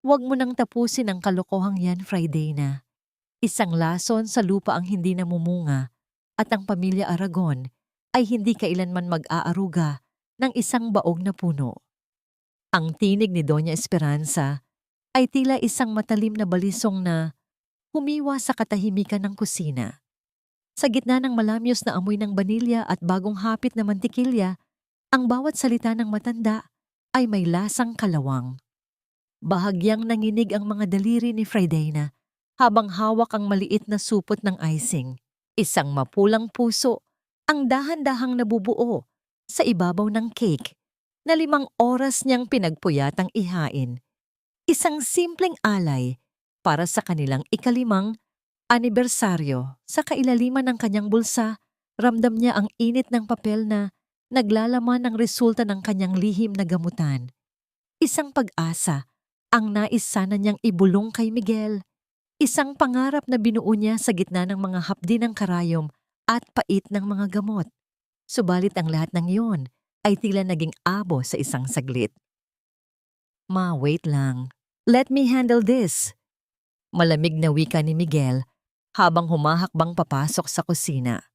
Huwag mo nang tapusin ang kalokohang yan, Friday na. Isang lason sa lupa ang hindi namumunga at ang pamilya Aragon ay hindi kailanman mag-aaruga ng isang baog na puno. Ang tinig ni Doña Esperanza ay tila isang matalim na balisong na humiwa sa katahimikan ng kusina. Sa gitna ng malamyos na amoy ng banilya at bagong hapit na mantikilya, ang bawat salita ng matanda ay may lasang kalawang. Bahagyang nanginig ang mga daliri ni Fridayna habang hawak ang maliit na supot ng icing. Isang mapulang puso ang dahan-dahang nabubuo sa ibabaw ng cake na 5 oras niyang pinagpuyatang ihain. Isang simpleng alay para sa kanilang ika-5 anibersaryo. Sa kailaliman ng kanyang bulsa, ramdam niya ang init ng papel na naglalaman ng resulta ng kanyang lihim na gamutan. Isang pag-asa ang nais sana niyang ibulong kay Miguel. Isang pangarap na binuo niya sa gitna ng mga hapdi ng karayom at pait ng mga gamot. Subalit ang lahat ng iyon ay tila naging abo sa isang saglit. Ma, wait lang. Let me handle this. Malamig na wika ni Miguel habang humahakbang papasok sa kusina.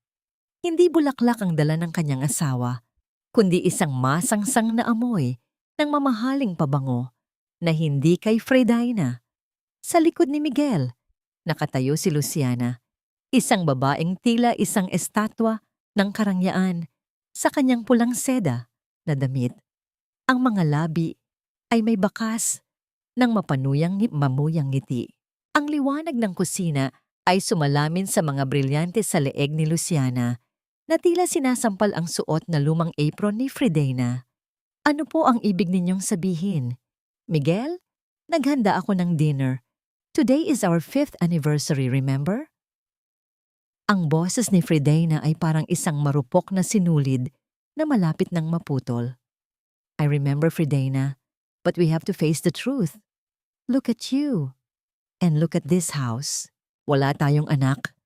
Hindi bulaklak ang dala ng kanyang asawa, kundi isang masangsang na amoy ng mamahaling pabango na hindi kay Fridayna. Sa likod ni Miguel, nakatayo si Luciana, isang babaeng tila isang estatwa ng karangyaan sa kanyang pulang seda na damit. Ang mga labi ay may bakas ng mamuyang ngiti. Ang liwanag ng kusina ay sumalamin sa mga brilyante sa leeg ni Luciana na tila sinasampal ang suot na lumang apron ni Fridayna. Ano po ang ibig ninyong sabihin? Miguel, naghanda ako ng dinner. Today is our 5th anniversary, remember? Ang boses ni Fridayna ay parang isang marupok na sinulid na malapit ng maputol. I remember, Fridayna, but we have to face the truth. Look at you. And look at this house. Wala tayong anak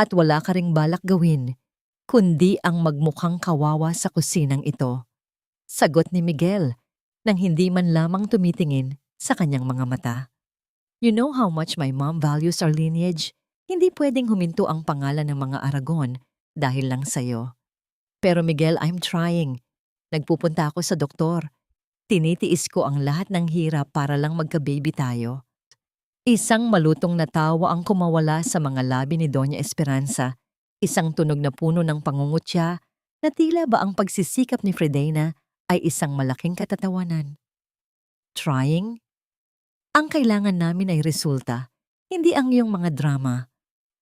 at wala ka ring balak gawin, kundi ang magmukhang kawawa sa kusinang ito. Sagot ni Miguel nang hindi man lamang tumitingin sa kanyang mga mata. You know how much my mom values our lineage. Hindi pwedeng huminto ang pangalan ng mga Aragon dahil lang sa'yo. Pero Miguel, I'm trying. Nagpupunta ako sa doktor. Tinitiis ko ang lahat ng hirap para lang magka-baby tayo. Isang malutong na tawa ang kumawala sa mga labi ni Doña Esperanza. Isang tunog na puno ng pangungutya na tila ba ang pagsisikap ni Fridayna ay isang malaking katatawanan. Trying? Ang kailangan namin ay resulta, hindi ang iyong mga drama.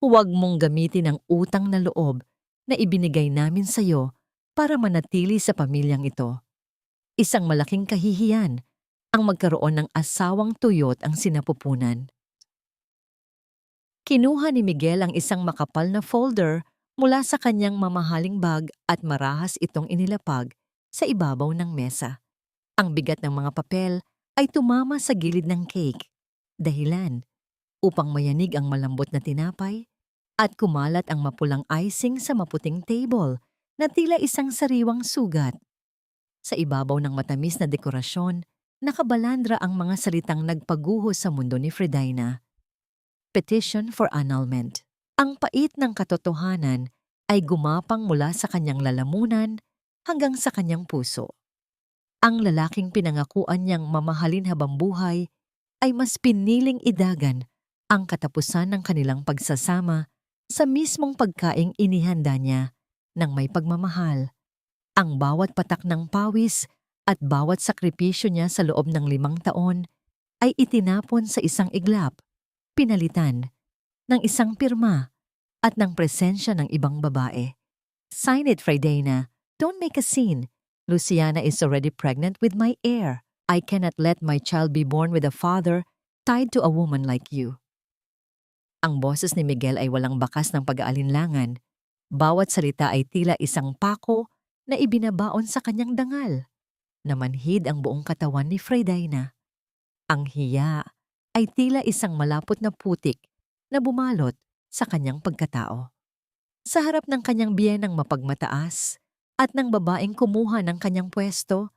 Huwag mong gamitin ang utang na loob na ibinigay namin sa iyo para manatili sa pamilyang ito. Isang malaking kahihiyan ang magkaroon ng asawang tuyot ang sinapupunan. Kinuha ni Miguel ang isang makapal na folder mula sa kanyang mamahaling bag at marahas itong inilapag sa ibabaw ng mesa. Ang bigat ng mga papel ay tumama sa gilid ng cake, dahilan upang mayanig ang malambot na tinapay at kumalat ang mapulang icing sa maputing table na tila isang sariwang sugat. Sa ibabaw ng matamis na dekorasyon, nakabalandra ang mga salitang nagpaguho sa mundo ni Fridayna. Petition for annulment. Ang pait ng katotohanan ay gumapang mula sa kanyang lalamunan hanggang sa kanyang puso. Ang lalaking pinangakuan niyang mamahalin habang buhay ay mas piniling idagan ang katapusan ng kanilang pagsasama sa mismong pagkaing inihanda niya ng may pagmamahal. Ang bawat patak ng pawis at bawat sakripisyo niya sa loob ng 5 taon ay itinapon sa isang iglap, pinalitan ng isang pirma at ng presensya ng ibang babae. Sign it, Fridayna. Don't make a scene. Luciana is already pregnant with my heir. I cannot let my child be born with a father tied to a woman like you. Ang boses ni Miguel ay walang bakas ng pag-aalinlangan. Bawat salita ay tila isang pako na ibinabaon sa kanyang dangal. Namanhid ang buong katawan ni Fridayna. Ang hiya ay tila isang malapot na putik na bumalot sa kanyang pagkatao. Sa harap ng kanyang biyenang mapagmataas at ng babaeng kumuha ng kanyang pwesto,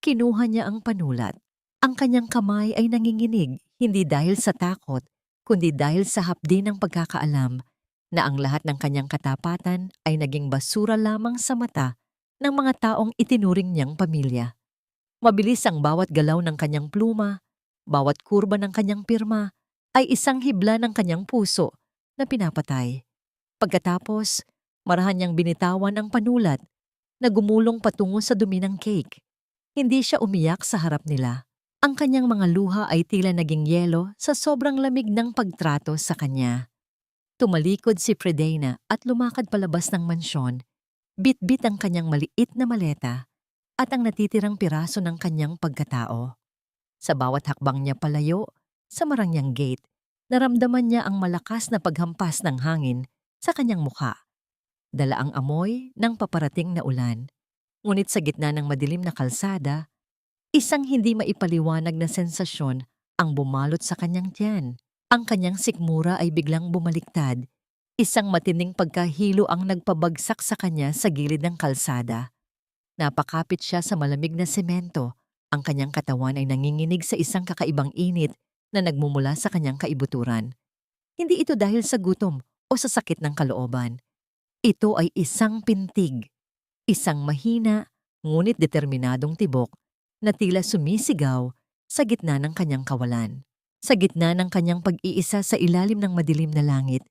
kinuha niya ang panulat. Ang kanyang kamay ay nanginginig, Hindi dahil sa takot, kundi dahil sa hapdi ng pagkakaalam na ang lahat ng kanyang katapatan ay naging basura lamang sa mata ng mga taong itinuring niyang pamilya. Mabilis ang bawat galaw ng kanyang pluma, bawat kurba ng kanyang pirma ay isang hibla ng kanyang puso na pinapatay. Pagkatapos, marahan niyang binitawan ang panulat na gumulong patungo sa dumi ng cake. Hindi siya umiyak sa harap nila. Ang kanyang mga luha ay tila naging yelo sa sobrang lamig ng pagtrato sa kanya. Tumalikod si Fredena at lumakad palabas ng mansyon. Bit-bit ang kanyang maliit na maleta at ang natitirang piraso ng kanyang pagkatao. Sa bawat hakbang niya palayo, sa marangyang gate, naramdaman niya ang malakas na paghampas ng hangin sa kanyang mukha. Dala ang amoy ng paparating na ulan. Ngunit sa gitna ng madilim na kalsada, isang hindi maipaliwanag na sensasyon ang bumalot sa kanyang tiyan. Ang kanyang sikmura ay biglang bumaliktad. Isang matinding pagkahilo ang nagpabagsak sa kanya sa gilid ng kalsada. Napakapit siya sa malamig na semento. Ang kanyang katawan ay nanginginig sa isang kakaibang init na nagmumula sa kanyang kaibuturan. Hindi ito dahil sa gutom o sa sakit ng kalooban. Ito ay isang pintig. Isang mahina, ngunit determinadong tibok na tila sumisigaw sa gitna ng kanyang kawalan. Sa gitna ng kanyang pag-iisa sa ilalim ng madilim na langit,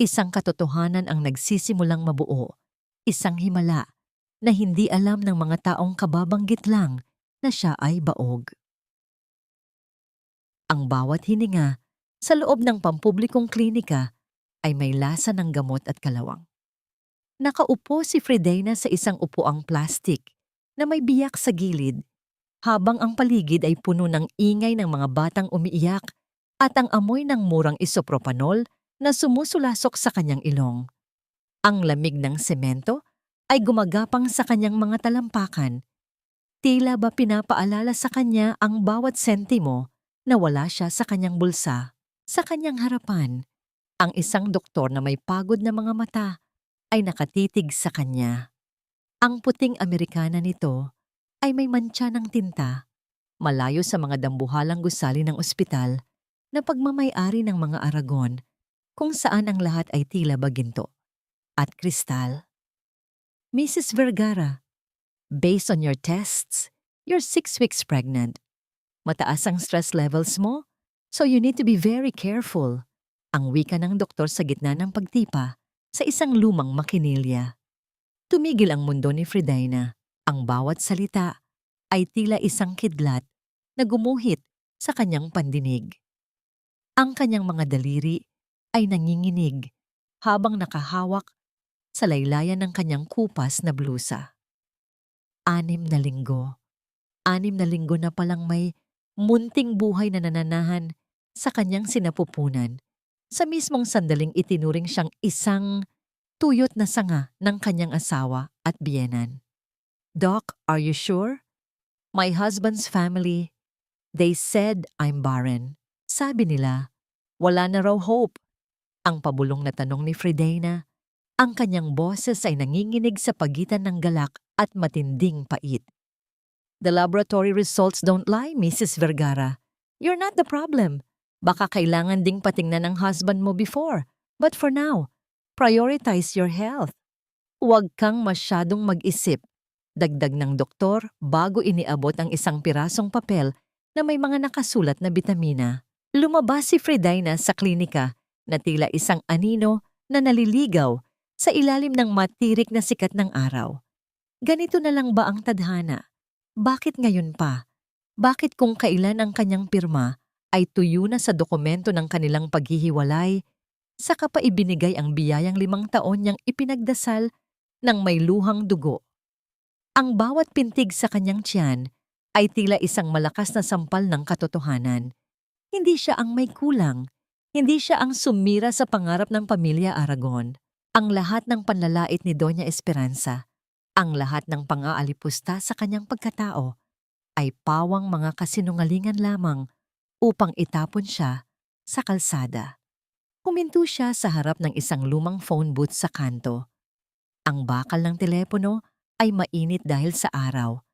isang katotohanan ang nagsisimulang mabuo, isang himala na hindi alam ng mga taong kababanggit lang na siya ay baog. Ang bawat hininga sa loob ng pampublikong klinika ay may lasa ng gamot at kalawang. Nakaupo si Fredena sa isang upuang plastik na may biyak sa gilid, habang ang paligid ay puno ng ingay ng mga batang umiiyak at ang amoy ng murang isopropanol na sumusulasok sa kanyang ilong. Ang lamig ng semento ay gumagapang sa kanyang mga talampakan. Tila ba pinapaalala sa kanya ang bawat sentimo na wala siya sa kanyang bulsa. Sa kanyang harapan, ang isang doktor na may pagod na mga mata ay nakatitig sa kanya. Ang puting Amerikana nito ay may mantsa ng tinta, malayo sa mga dambuhalang gusali ng ospital na pagmamay-ari ng mga Aragon, kung saan ang lahat ay tila baginto at kristal. Mrs. Vergara, based on your tests, you're 6 weeks pregnant. Mataas ang stress levels mo, so you need to be very careful. Ang wika ng doktor sa gitna ng pagtipa sa isang lumang makinilya. Tumigil ang mundo ni Fredena. Ang bawat salita ay tila isang kidlat na gumuhit sa kanyang pandinig. Ang kanyang mga daliri ay nanginginig habang nakahawak sa laylayan ng kanyang kupas na blusa. 6 na linggo. 6 na linggo na palang may munting buhay na nananahan sa kanyang sinapupunan. Sa mismong sandaling itinuring siyang isang tuyot na sanga ng kanyang asawa at biyenan. Doc, are you sure? My husband's family, they said I'm barren. Sabi nila, wala na raw hope. Ang pabulong na tanong ni Fredena, ang kanyang boses ay nanginginig sa pagitan ng galak at matinding pait. The laboratory results don't lie, Mrs. Vergara. You're not the problem. Baka kailangan ding patingnan ng husband mo before. But for now, prioritize your health. Huwag kang masyadong mag-isip. Dagdag ng doktor bago iniabot ang isang pirasong papel na may mga nakasulat na bitamina. Lumabas si Fredena sa klinika na tila isang anino na naliligaw sa ilalim ng matirik na sikat ng araw. Ganito na lang ba ang tadhana? Bakit ngayon pa? Bakit kung kailan ang kanyang pirma ay tuyo na sa dokumento ng kanilang paghihiwalay, saka pa ibinigay ang biyayang 5 taon niyang ipinagdasal ng may luhang dugo? Ang bawat pintig sa kanyang tiyan ay tila isang malakas na sampal ng katotohanan. Hindi siya ang may kulang. Hindi siya ang sumira sa pangarap ng pamilya Aragon. Ang lahat ng panlalait ni Doña Esperanza, ang lahat ng pang-aalipusta sa kanyang pagkatao, ay pawang mga kasinungalingan lamang upang itapon siya sa kalsada. Huminto siya sa harap ng isang lumang phone booth sa kanto. Ang bakal ng telepono ay mainit dahil sa araw,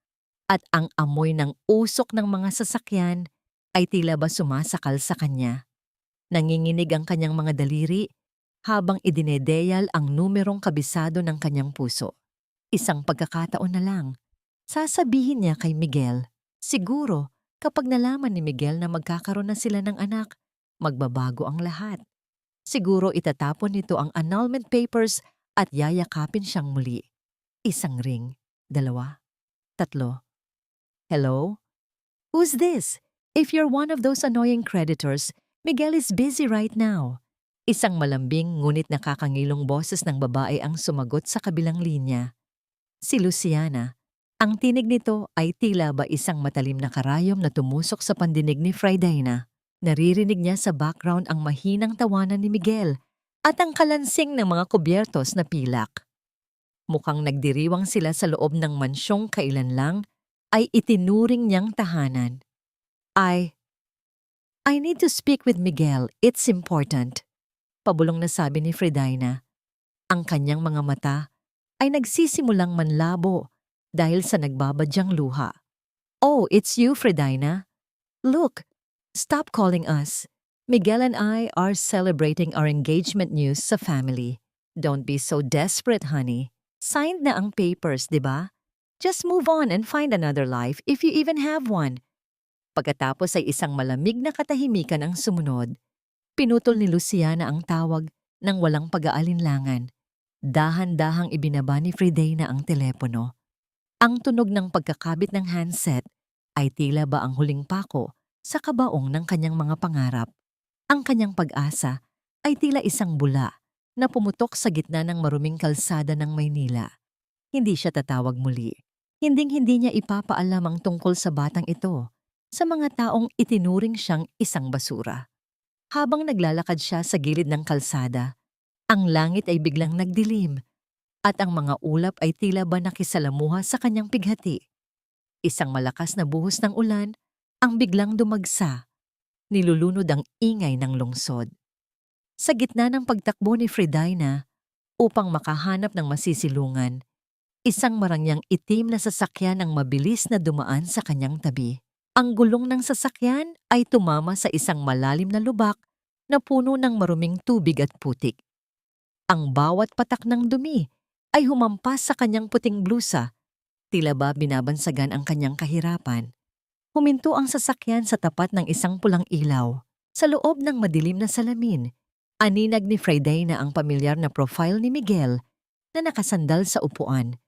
at ang amoy ng usok ng mga sasakyan ay tila ba sumasakal sa kanya. Nanginginig ang kanyang mga daliri habang idinedeyal ang numerong kabisado ng kanyang puso. Isang pagkakataon na lang, sasabihin niya kay Miguel. Siguro, kapag nalaman ni Miguel na magkakaroon na sila ng anak, magbabago ang lahat. Siguro itatapon nito ang annulment papers at yayakapin siyang muli. Isang ring, dalawa, tatlo. Hello? Who's this? If you're one of those annoying creditors, Miguel is busy right now. Isang malambing ngunit nakakangilong boses ng babae ang sumagot sa kabilang linya. Si Luciana. Ang tinig nito ay tila ba isang matalim na karayom na tumusok sa pandinig ni Friday. Naririnig niya sa background ang mahinang tawanan ni Miguel at ang kalansing ng mga kubyertos na pilak. Mukhang nagdiriwang sila sa loob ng mansyong kailan lang ay itinuring niyang tahanan. I need to speak with Miguel. It's important. Pabulong na sabi ni Friday. Ang kanyang mga mata ay nagsisimulang manlabo dahil sa nagbabadyang luha. Oh, it's you, Friday. Look, stop calling us. Miguel and I are celebrating our engagement news sa family. Don't be so desperate, honey. Signed na ang papers, di ba? Just move on and find another life if you even have one. Pagkatapos ay isang malamig na katahimikan ang sumunod. Pinutol ni Luciana ang tawag ng walang pag-aalinlangan. Dahan-dahang ibinaba ni Friday ang telepono. Ang tunog ng pagkakabit ng handset ay tila ba ang huling pako sa kabaong ng kanyang mga pangarap. Ang kanyang pag-asa ay tila isang bula na pumutok sa gitna ng maruming kalsada ng Maynila. Hindi siya tatawag muli. Hinding-hindi niya ipapaalam ang tungkol sa batang ito sa mga taong itinuring siyang isang basura. Habang naglalakad siya sa gilid ng kalsada, ang langit ay biglang nagdilim at ang mga ulap ay tila ba nakisalamuha sa kanyang pighati. Isang malakas na buhos ng ulan ang biglang dumagsa. Nilulunod ang ingay ng lungsod. Sa gitna ng pagtakbo ni Friday upang makahanap ng masisilungan, isang marangyang itim na sasakyan ang mabilis na dumaan sa kanyang tabi. Ang gulong ng sasakyan ay tumama sa isang malalim na lubak na puno ng maruming tubig at putik. Ang bawat patak ng dumi ay humampas sa kanyang puting blusa, tila ba binabansagan ang kanyang kahirapan. Huminto ang sasakyan sa tapat ng isang pulang ilaw. Sa loob ng madilim na salamin, aninag ni Friday ang pamilyar na profile ni Miguel na nakasandal sa upuan.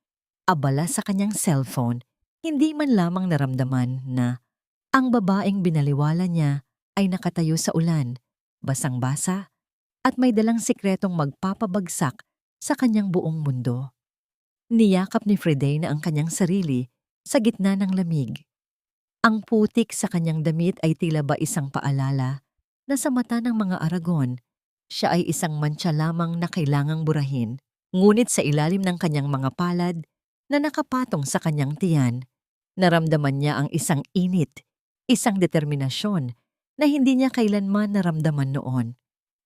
Abala sa kanyang cellphone, hindi man lamang naramdaman na ang babaeng binaliwala niya ay nakatayo sa ulan, basang-basa, at may dalang sikretong magpapabagsak sa kanyang buong mundo. Niyakap ni Friday ang kanyang sarili sa gitna ng lamig. Ang putik sa kanyang damit ay tila ba isang paalala na sa mata ng mga Aragon, siya ay isang mantsa lamang na kailangang burahin. Ngunit sa ilalim ng kanyang mga palad na nakapatong sa kanyang tiyan, naramdaman niya ang isang init, isang determinasyon na hindi niya kailanman naramdaman noon.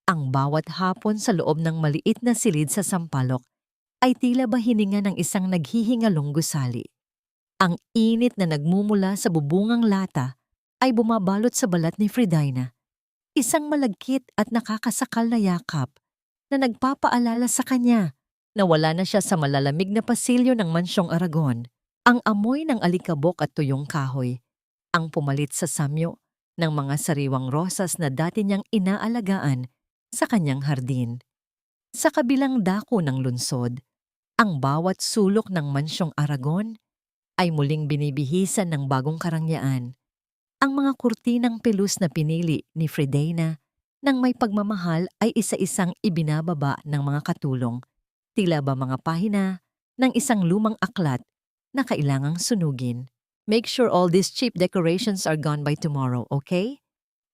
Ang bawat hapon sa loob ng maliit na silid sa sampalok ay tila ba hininga ng isang naghihingalong gusali. Ang init na nagmumula sa bubungang lata ay bumabalot sa balat ni Friday. Isang malagkit at nakakasakal na yakap na nagpapaalala sa kanya na wala na siya sa malalamig na pasilyo ng mansyong Aragon. Ang amoy ng alikabok at tuyong kahoy, ang pumalit sa samyo ng mga sariwang rosas na dati niyang inaalagaan sa kanyang hardin. Sa kabilang dako ng lungsod, ang bawat sulok ng mansyong Aragon ay muling binibihisan ng bagong karangyaan. Ang mga kurtinang pelus na pinili ni Friday nang may pagmamahal ay isa-isang ibinababa ng mga katulong, tila ba mga pahina ng isang lumang aklat na kailangang sunugin. Make sure all these cheap decorations are gone by tomorrow, okay?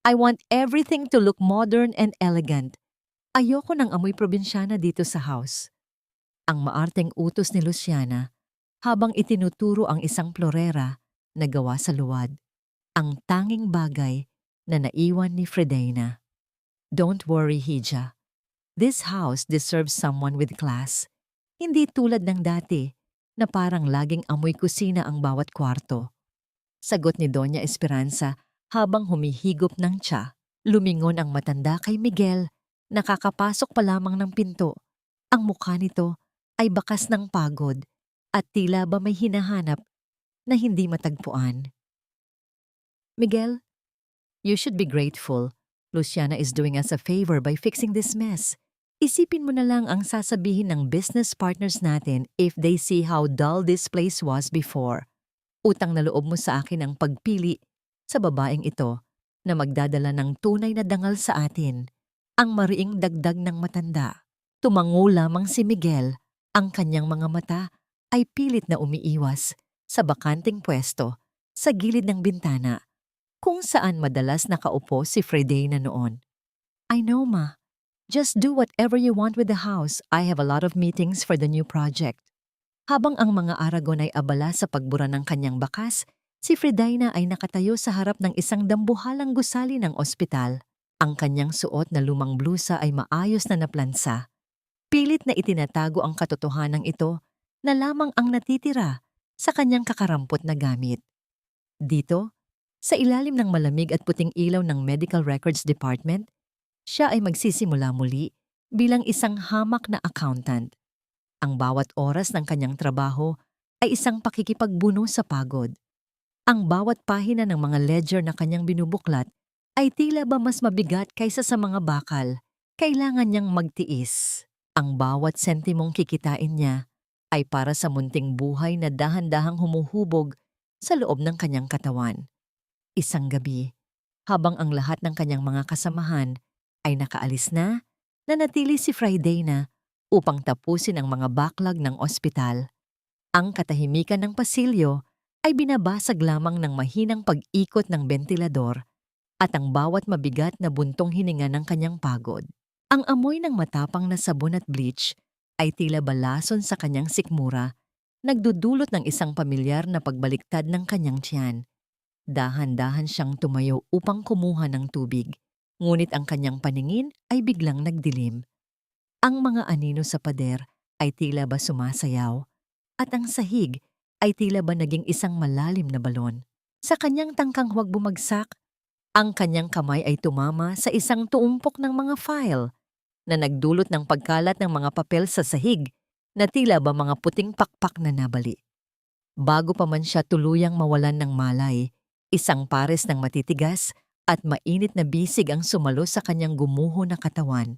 I want everything to look modern and elegant. Ayoko ng amoy probinsyana dito sa house. Ang maarteng utos ni Luciana habang itinuturo ang isang florera na gawa sa luwad, ang tanging bagay na naiwan ni Friday. Don't worry, Hija. This house deserves someone with class. Hindi tulad ng dati na parang laging amoy kusina ang bawat kwarto. Sagot ni Doña Esperanza Habang humihigop ng tsa, lumingon ang matanda kay Miguel. Nakakapasok pa lamang ng pinto. Ang mukha nito ay bakas ng pagod at tila ba may hinahanap na hindi matagpuan. Miguel, you should be grateful. Luciana is doing us a favor by fixing this mess. Isipin mo na lang ang sasabihin ng business partners natin if they see how dull this place was before. Utang na loob mo sa akin ang pagpili sa babaeng ito na magdadala ng tunay na dangal sa atin. Ang mariing dagdag ng matanda. Tumango lamang si Miguel. Ang kanyang mga mata ay pilit na umiiwas sa bakanting pwesto sa gilid ng bintana kung saan madalas nakaupo si Freday na noon. I know, ma. Just do whatever you want with the house. I have a lot of meetings for the new project. Habang ang mga Aragon ay abala sa pagbura ng kanyang bakas, si Freday na ay nakatayo sa harap ng isang dambuhalang gusali ng ospital. Ang kanyang suot na lumang blusa ay maayos na naplansa. Pilit na itinatago ang katotohanan ito na lamang ang natitira sa kanyang kakarampot na gamit. Dito, sa ilalim ng malamig at puting ilaw ng Medical Records Department, siya ay magsisimula muli bilang isang hamak na accountant. Ang bawat oras ng kanyang trabaho ay isang pakikipagbuno sa pagod. Ang bawat pahina ng mga ledger na kanyang binubuklat ay tila ba mas mabigat kaysa sa mga bakal. Kailangan niyang magtiis. Ang bawat sentimong kikitain niya ay para sa munting buhay na dahan-dahang humuhubog sa loob ng kanyang katawan. Isang gabi, habang ang lahat ng kanyang mga kasamahan ay nakaalis na, nanatili si Freday na upang tapusin ang mga backlog ng ospital. Ang katahimikan ng pasilyo ay binabasag lamang ng mahinang pag-ikot ng bentilador at ang bawat mabigat na buntong hininga ng kanyang pagod. Ang amoy ng matapang na sabon at bleach ay tila balason sa kanyang sikmura, nagdudulot ng isang pamilyar na pagbaliktad ng kanyang tiyan. Dahan-dahan siyang tumayo upang kumuha ng tubig, ngunit ang kanyang paningin ay biglang nagdilim. Ang mga anino sa pader ay tila ba sumasayaw, at ang sahig ay tila ba naging isang malalim na balon. Sa kanyang tangkang huwag bumagsak, ang kanyang kamay ay tumama sa isang tuumpok ng mga file na nagdulot ng pagkalat ng mga papel sa sahig na tila ba mga puting pakpak na nabali. Bago pa man siya tuluyang mawalan ng malay, isang pares ng matitigas at mainit na bisig ang sumalo sa kanyang gumuho na katawan.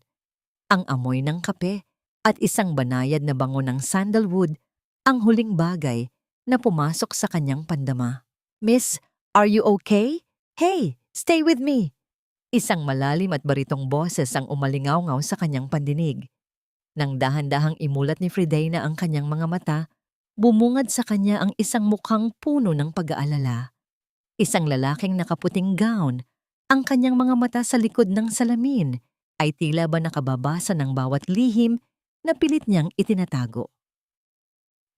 Ang amoy ng kape at isang banayad na bango ng sandalwood ang huling bagay na pumasok sa kanyang pandama. Miss, are you okay? Hey, stay with me! Isang malalim at baritong boses ang umalingaw-ngaw sa kanyang pandinig. Nang dahan-dahang imulat ni Freday na ang kanyang mga mata, bumungad sa kanya ang isang mukhang puno ng pag-aalala. Isang lalaking nakaputing gown, ang kanyang mga mata sa likod ng salamin ay tila ba nakababasa ng bawat lihim na pilit niyang itinatago.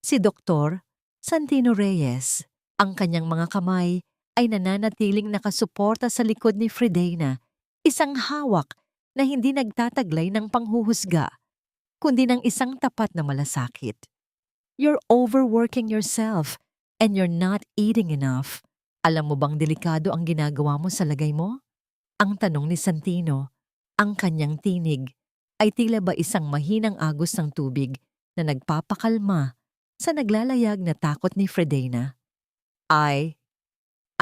Si Dr. Santino Reyes, ang kanyang mga kamay ay nananatiling nakasuporta sa likod ni Freday na isang hawak na hindi nagtataglay ng panghuhusga, kundi ng isang tapat na malasakit. You're overworking yourself and you're not eating enough. Alam mo bang delikado ang ginagawa mo sa lagay mo? Ang tanong ni Santino, ang kanyang tinig, ay tila ba isang mahinang agos ng tubig na nagpapakalma sa naglalayag na takot ni Freday na.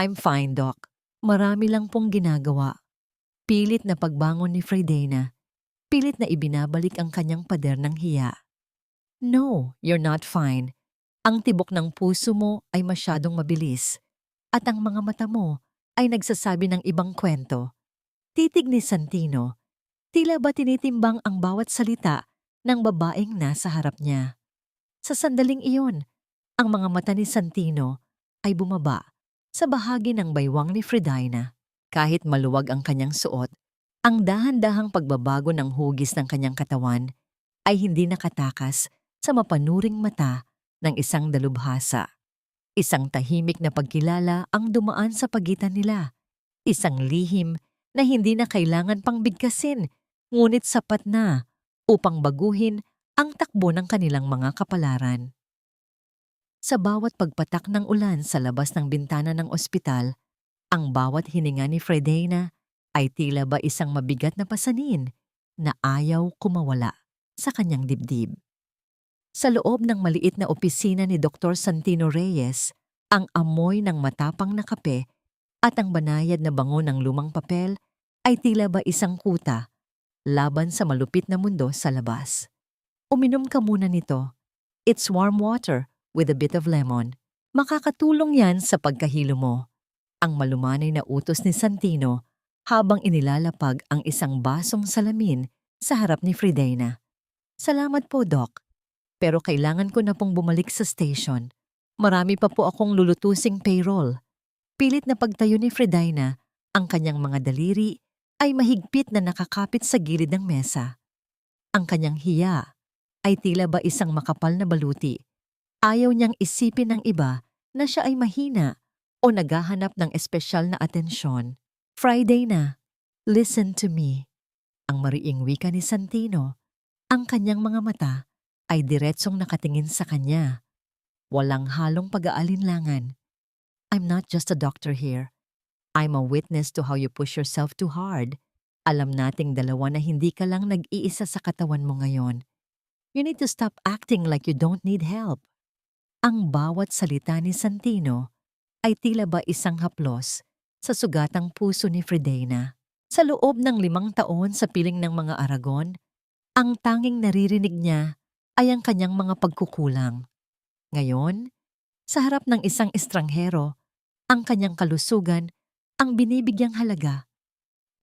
I'm fine, Doc. Marami lang pong ginagawa. Pilit na pagbangon ni Freday na, pilit na ibinabalik ang kanyang pader ng hiya. No, you're not fine. Ang tibok ng puso mo ay masyadong mabilis at ang mga mata mo ay nagsasabi ng ibang kwento. Titig ni Santino, tila ba tinitimbang ang bawat salita ng babaeng nasa harap niya. Sa sandaling iyon, ang mga mata ni Santino ay bumaba sa bahagi ng baywang ni Freday na. Kahit maluwag ang kanyang suot, ang dahan-dahang pagbabago ng hugis ng kanyang katawan ay hindi nakatakas sa mapanuring mata ng isang dalubhasa. Isang tahimik na pagkilala ang dumaan sa pagitan nila. Isang lihim na hindi na kailangan pang bigkasin, ngunit sapat na upang baguhin ang takbo ng kanilang mga kapalaran. Sa bawat pagpatak ng ulan sa labas ng bintana ng ospital, Ang bawat hininga ni Fredena ay tila ba isang mabigat na pasanin na ayaw kumawala sa kanyang dibdib. Sa loob ng maliit na opisina ni Dr. Santino Reyes, ang amoy ng matapang na kape at ang banayad na bango ng lumang papel ay tila ba isang kuta laban sa malupit na mundo sa labas. Uminom ka muna nito. It's warm water with a bit of lemon. Makakatulong yan sa pagkahilo mo. Ang malumanay na utos ni Santino habang inilalapag ang isang basong salamin sa harap ni Fredena. Salamat po, Doc. Pero kailangan ko na pong bumalik sa station. Marami pa po akong lulutusing payroll. Pilit na pagtayo ni Fredena, ang kanyang mga daliri ay mahigpit na nakakapit sa gilid ng mesa. Ang kanyang hiya ay tila ba isang makapal na baluti. Ayaw niyang isipin ng iba na siya ay mahina o naghahanap ng espesyal na atensyon. Friday na, listen to me. Ang mariing wika ni Santino, ang kanyang mga mata ay diretsong nakatingin sa kanya. Walang halong pag-aalinlangan. I'm not just a doctor here. I'm a witness to how you push yourself too hard. Alam nating dalawa na hindi ka lang nag-iisa sa katawan mo ngayon. You need to stop acting like you don't need help. Ang bawat salita ni Santino ay tila ba isang haplos sa sugatang puso ni Fredena. Sa loob ng 5 taon sa piling ng mga Aragon, ang tanging naririnig niya ay ang kanyang mga pagkukulang. Ngayon, sa harap ng isang estranghero, ang kanyang kalusugan ang binibigyang halaga.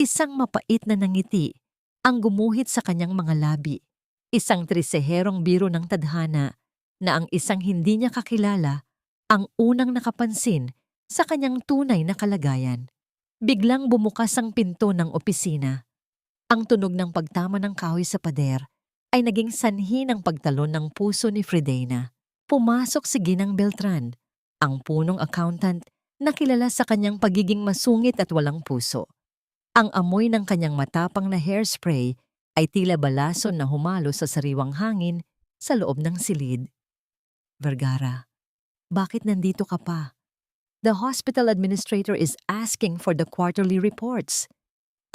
Isang mapait na nangiti ang gumuhit sa kanyang mga labi. Isang triseherong biro ng tadhana na ang isang hindi niya kakilala ang unang nakapansin sa kanyang tunay na kalagayan. Biglang bumukas ang pinto ng opisina. Ang tunog ng pagtama ng kahoy sa pader ay naging sanhi ng pagtalon ng puso ni Fredena. Pumasok si Ginang Beltran, ang punong accountant na kilala sa kanyang pagiging masungit at walang puso. Ang amoy ng kanyang matapang na hairspray ay tila balason na humalo sa sariwang hangin sa loob ng silid. Vergara, bakit nandito ka pa? The hospital administrator is asking for the quarterly reports.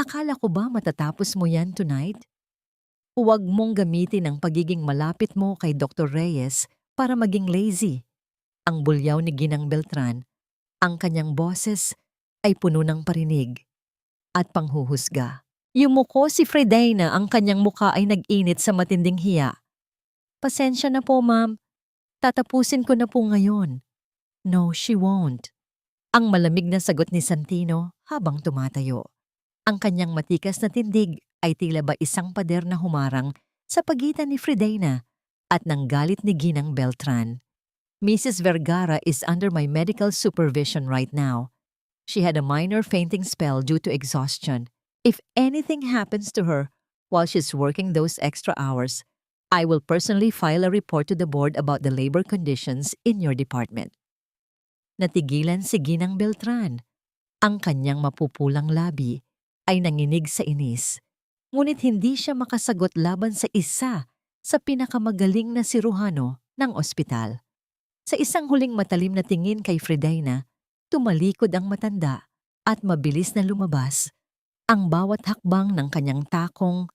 Akala ko ba matatapos mo yan tonight? Huwag mong gamitin ang pagiging malapit mo kay Dr. Reyes para maging lazy. Ang bulyaw ni Ginang Beltran, ang kanyang boses ay puno ng parinig at panghuhusga. Yumuko si Fredena, ang kanyang muka ay nag-init sa matinding hiya. Pasensya na po, ma'am. Tatapusin ko na po ngayon. No, she won't. Ang malamig na sagot ni Santino habang tumatayo. Ang kanyang matikas na tindig ay tila ba isang pader na humarang sa pagitan ni Fredena at ng galit ni Ginang Beltran. Mrs. Vergara is under my medical supervision right now. She had a minor fainting spell due to exhaustion. If anything happens to her while she's working those extra hours, I will personally file a report to the board about the labor conditions in your department. Natigilan si Ginang Beltran. Ang kanyang mapupulang labi ay nanginig sa inis. Ngunit hindi siya makasagot laban sa isa sa pinakamagaling na siruhano ng ospital. Sa isang huling matalim na tingin kay Fredena, tumalikod ang matanda at mabilis na lumabas. Ang bawat hakbang ng kanyang takong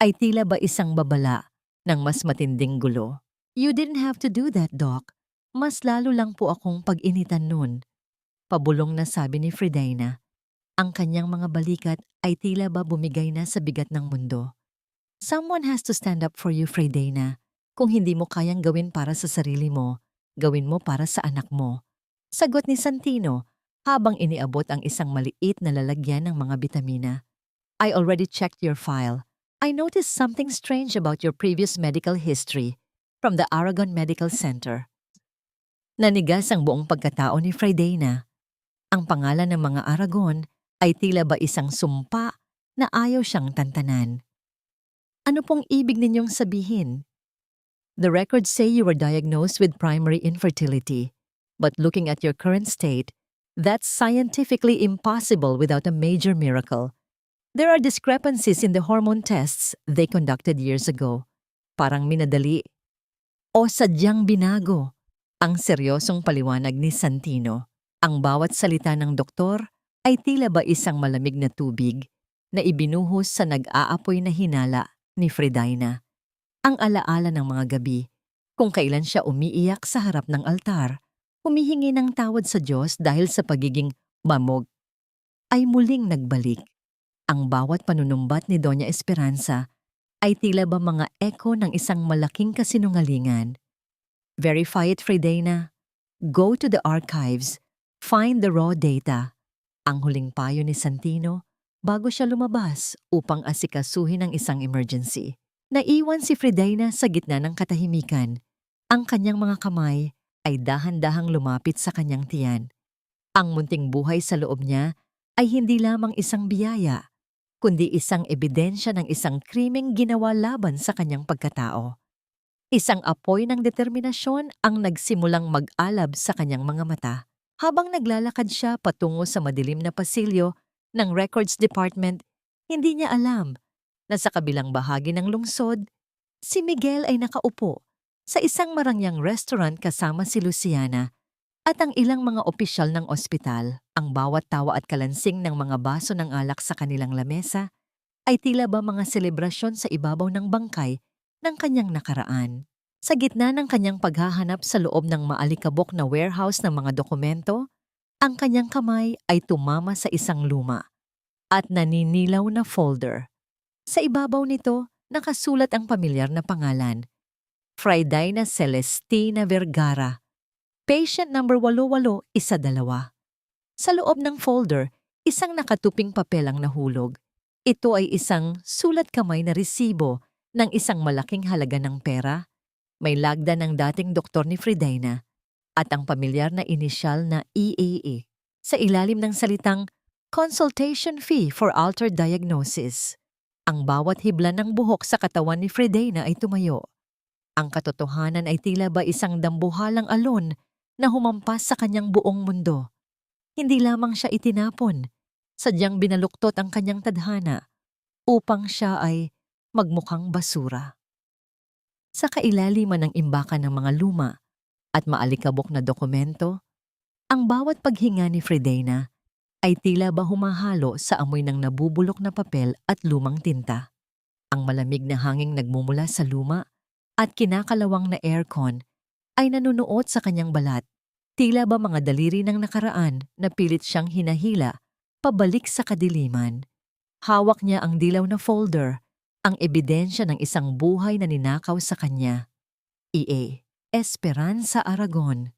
ay tila ba isang babala ng mas matinding gulo. You didn't have to do that, Doc. Mas lalo lang po akong pag-initan nun. Pabulong na sabi ni Fredena. Ang kanyang mga balikat ay tila ba bumigay na sa bigat ng mundo. Someone has to stand up for you, Fredena. Kung hindi mo kayang gawin para sa sarili mo, gawin mo para sa anak mo. Sagot ni Santino habang iniabot ang isang maliit na lalagyan ng mga bitamina. I already checked your file. I noticed something strange about your previous medical history from the Aragon Medical Center. Nanigas ang buong pagkatao ni Fredena. Ang pangalan ng mga Aragon ay tila ba isang sumpa na ayaw siyang tantanan. Ano pong ibig ninyong sabihin? The records say you were diagnosed with primary infertility, but looking at your current state, that's scientifically impossible without a major miracle. There are discrepancies in the hormone tests they conducted years ago. Parang minadali. O sadyang binago. Ang seryosong paliwanag ni Santino. Ang bawat salita ng doktor ay tila ba isang malamig na tubig na ibinuhos sa nag-aapoy na hinala ni Fredina. Ang alaala ng mga gabi kung kailan siya umiiyak sa harap ng altar, humihingi ng tawad sa Diyos dahil sa pagiging mamog, ay muling nagbalik. Ang bawat panunumbat ni Doña Esperanza ay tila ba mga echo ng isang malaking kasinungalingan. Verify it, Fredina. Go to the archives. Find the raw data. Ang huling payo ni Santino bago siya lumabas upang asikasuhin ang isang emergency. Naiwan si Fredina sa gitna ng katahimikan. Ang kanyang mga kamay ay dahan-dahang lumapit sa kanyang tiyan. Ang munting buhay sa loob niya ay hindi lamang isang biyaya, kundi isang ebidensya ng isang krimeng ginawa laban sa kanyang pagkatao. Isang apoy ng determinasyon ang nagsimulang mag-alab sa kanyang mga mata. Habang naglalakad siya patungo sa madilim na pasilyo ng Records Department, hindi niya alam na sa kabilang bahagi ng lungsod, si Miguel ay nakaupo sa isang marangyang restaurant kasama si Luciana at ang ilang mga opisyal ng ospital. Ang bawat tawa at kalansing ng mga baso ng alak sa kanilang lamesa ay tila ba mga selebrasyon sa ibabaw ng bangkay ng kanyang nakaraan. Sa gitna ng kanyang paghahanap sa loob ng maalikabok na warehouse ng mga dokumento, ang kanyang kamay ay tumama sa isang luma at naninilaw na folder. Sa ibabaw nito, nakasulat ang pamilyar na pangalan, Fridayna Celestina Vergara, patient number 8812. Sa loob ng folder, isang nakatuping papel ang nahulog. Ito ay isang sulat kamay na resibo ng isang malaking halaga ng pera, may lagda ng dating doktor ni Fridayna at ang pamilyar na inisyal na EAA sa ilalim ng salitang consultation fee for altered diagnosis. Ang bawat hibla ng buhok sa katawan ni Fridayna ay tumayo. Ang katotohanan ay tila ba isang dambuhalang alon na humampas sa kanyang buong mundo. Hindi lamang siya itinapon, sadyang binaluktot ang kanyang tadhana upang siya ay magmukhang basura. Sa kailaliman ng imbakan ng mga luma at maalikabok na dokumento, ang bawat paghinga ni Fridayna ay tila ba humahalo sa amoy ng nabubulok na papel at lumang tinta. Ang malamig na hanging nagmumula sa luma at kinakalawang na aircon ay nanunuot sa kanyang balat. Tila ba mga daliri ng nakaraan na pilit siyang hinahila pabalik sa kadiliman. Hawak niya ang dilaw na folder, ang ebidensya ng isang buhay na ninakaw sa kanya. EA, Esperanza Aragon.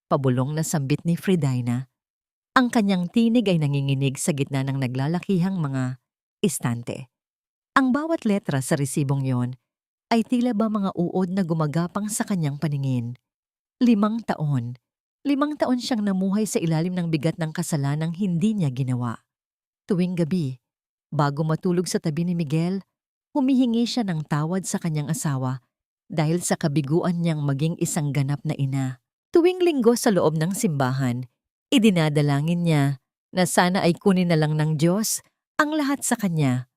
Pabulong na sambit ni Fridayna. Ang kanyang tinig ay nanginginig sa gitna ng naglalakihang mga istante. Ang bawat letra sa resibong yon ay tila ba mga uod na gumagapang sa kanyang paningin. 5 taon. 5 taon siyang namuhay sa ilalim ng bigat ng kasalanang hindi niya ginawa. Tuwing gabi, bago matulog sa tabi ni Miguel, humihingi siya ng tawad sa kanyang asawa dahil sa kabiguan niyang maging isang ganap na ina. Tuwing linggo sa loob ng simbahan, idinadalangin niya na sana ay kunin na lang ng Diyos ang lahat sa kanya.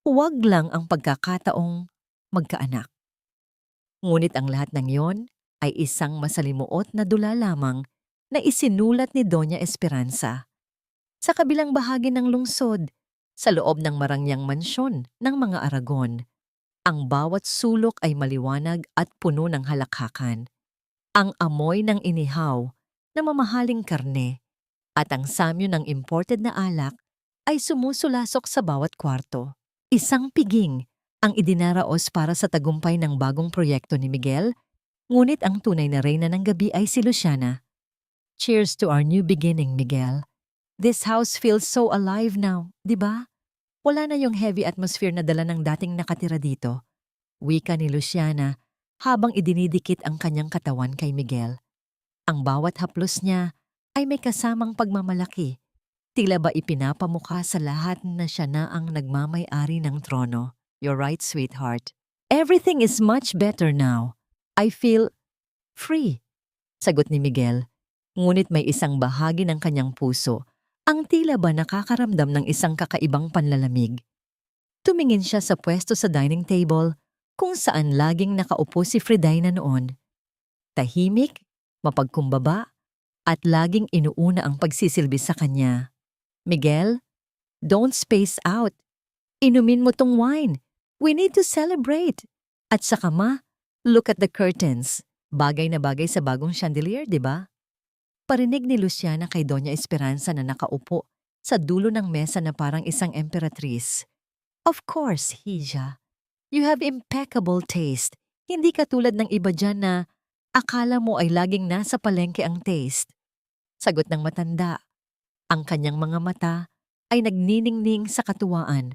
Huwag lang ang pagkakataong magkaanak. Ngunit ang lahat ng yon ay isang masalimuot na dula lamang na isinulat ni Doña Esperanza. Sa kabilang bahagi ng lungsod, sa loob ng marangyang mansyon ng mga Aragon, ang bawat sulok ay maliwanag at puno ng halakhakan. Ang amoy ng inihaw na mamahaling karne at ang samyo ng imported na alak ay sumusulasok sa bawat kwarto. Isang piging ang idinaraos para sa tagumpay ng bagong proyekto ni Miguel, ngunit ang tunay na reyna ng gabi ay si Luciana. Cheers to our new beginning, Miguel. This house feels so alive now, di ba? Wala na yung heavy atmosphere na dala ng dating nakatira dito. Wika ni Luciana habang idinidikit ang kanyang katawan kay Miguel. Ang bawat haplos niya ay may kasamang pagmamalaki. Tila ba ipinapamukha sa lahat na siya na ang nagmamay-ari ng trono. You're right, sweetheart. Everything is much better now. I feel free, sagot ni Miguel. Ngunit may isang bahagi ng kanyang puso ang tila ba nakakaramdam ng isang kakaibang panlalamig. Tumingin siya sa pwesto sa dining table kung saan laging nakaupo si Fridayna noon. Tahimik, mapagkumbaba, at laging inuuna ang pagsisilbi sa kanya. Miguel, don't space out. Inumin mo tong wine. We need to celebrate. At saka ma, look at the curtains. Bagay na bagay sa bagong chandelier, di ba? Parinig ni Luciana kay Doña Esperanza na nakaupo sa dulo ng mesa na parang isang emperatriz. Of course, Hija. You have impeccable taste. Hindi katulad ng iba dyan na akala mo ay laging nasa palengke ang taste. Sagot ng matanda. Ang kanyang mga mata ay nagniningning sa katuwaan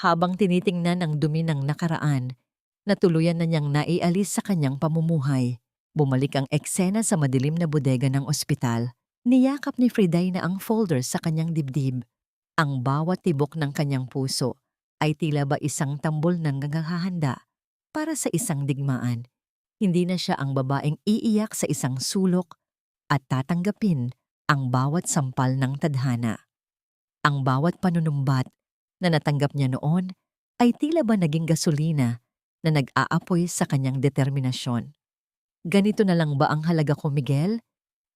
habang tinitingnan ang dumi ng nakaraan na tuluyan na niyang naialis sa kanyang pamumuhay. Bumalik ang eksena sa madilim na bodega ng ospital. Niyakap ni Friday na ang folder sa kanyang dibdib. Ang bawat tibok ng kanyang puso ay tila ba isang tambol ng naghahanda para sa isang digmaan. Hindi na siya ang babaeng iiyak sa isang sulok at tatanggapin ang bawat sampal ng tadhana. Ang bawat panunumbat na natanggap niya noon ay tila ba naging gasolina na nag-aapoy sa kanyang determinasyon. Ganito na lang ba ang halaga ko, Miguel?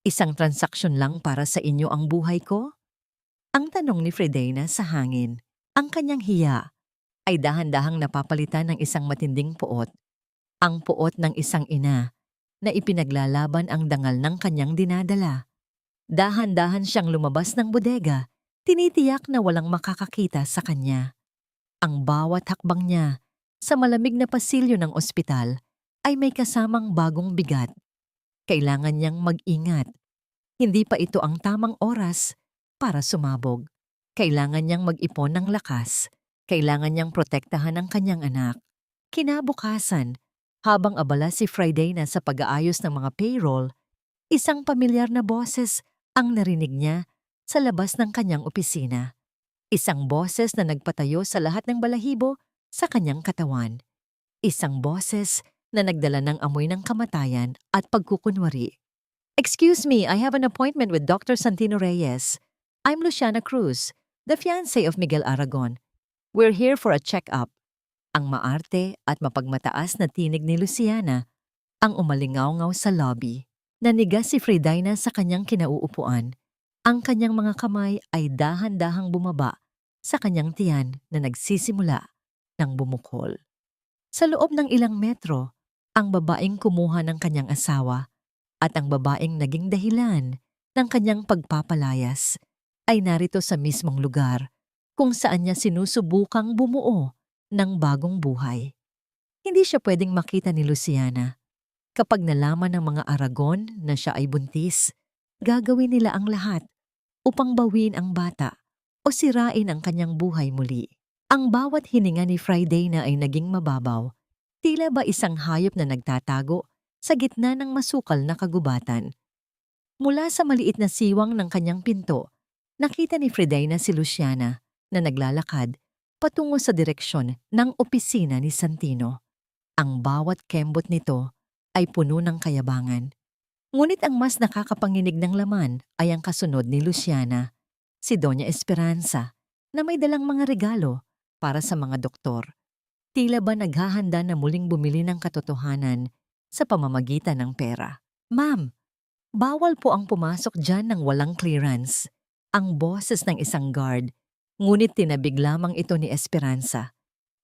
Isang transaksyon lang para sa inyo ang buhay ko? Ang tanong ni Fredena sa hangin. Ang kanyang hiya ay dahan-dahang napapalitan ng isang matinding puot. Ang puot ng isang ina na ipinaglalaban ang dangal ng kanyang dinadala. Dahan-dahan siyang lumabas ng bodega, tinitiyak na walang makakakita sa kanya. Ang bawat hakbang niya sa malamig na pasilyo ng ospital ay may kasamang bagong bigat. Kailangan niyang mag-ingat. Hindi pa ito ang tamang oras para sumabog. Kailangan niyang mag-ipon ng lakas. Kailangan niyang protektahan ang kanyang anak. Kinabukasan, habang abala si Friday na sa pag-aayos ng mga payroll, isang pamilyar na boses ang narinig niya sa labas ng kanyang opisina. Isang boses na nagpatayo sa lahat ng balahibo sa kanyang katawan. Isang boses na nagdala ng amoy ng kamatayan at pagkukunwari. Excuse me, I have an appointment with Dr. Santino Reyes. I'm Luciana Cruz, the fiancé of Miguel Aragon. We're here for a check-up. Ang maarte at mapagmataas na tinig ni Luciana ang umalingaw-ngaw sa lobby. Nanigas si Fridaina sa kanyang kinauupuan. Ang kanyang mga kamay ay dahan-dahang bumaba sa kanyang tiyan na nagsisimula ng bumukol. Sa loob ng ilang metro, ang babaeng kumuha ng kanyang asawa at ang babaeng naging dahilan ng kanyang pagpapalayas ay narito sa mismong lugar kung saan niya sinusubukang bumuo ng bagong buhay. Hindi siya pwedeng makita ni Luciana. Kapag nalaman ng mga Aragon na siya ay buntis, gagawin nila ang lahat upang bawiin ang bata o sirain ang kanyang buhay muli. Ang bawat hininga ni Friday na ay naging mababaw, tila ba isang hayop na nagtatago sa gitna ng masukal na kagubatan. Mula sa maliit na siwang ng kanyang pinto, nakita ni Friday na si Luciana na naglalakad patungo sa direksyon ng opisina ni Santino. Ang bawat kembot nito ay puno ng kayabangan. Ngunit ang mas nakakapanginig ng laman ay ang kasunod ni Luciana, si Doña Esperanza, na may dalang mga regalo para sa mga doktor. Tila ba naghahanda na muling bumili ng katotohanan sa pamamagitan ng pera. Ma'am, bawal po ang pumasok dyan ng walang clearance. Ang boses ng isang guard, ngunit tinabig lamang ito ni Esperanza.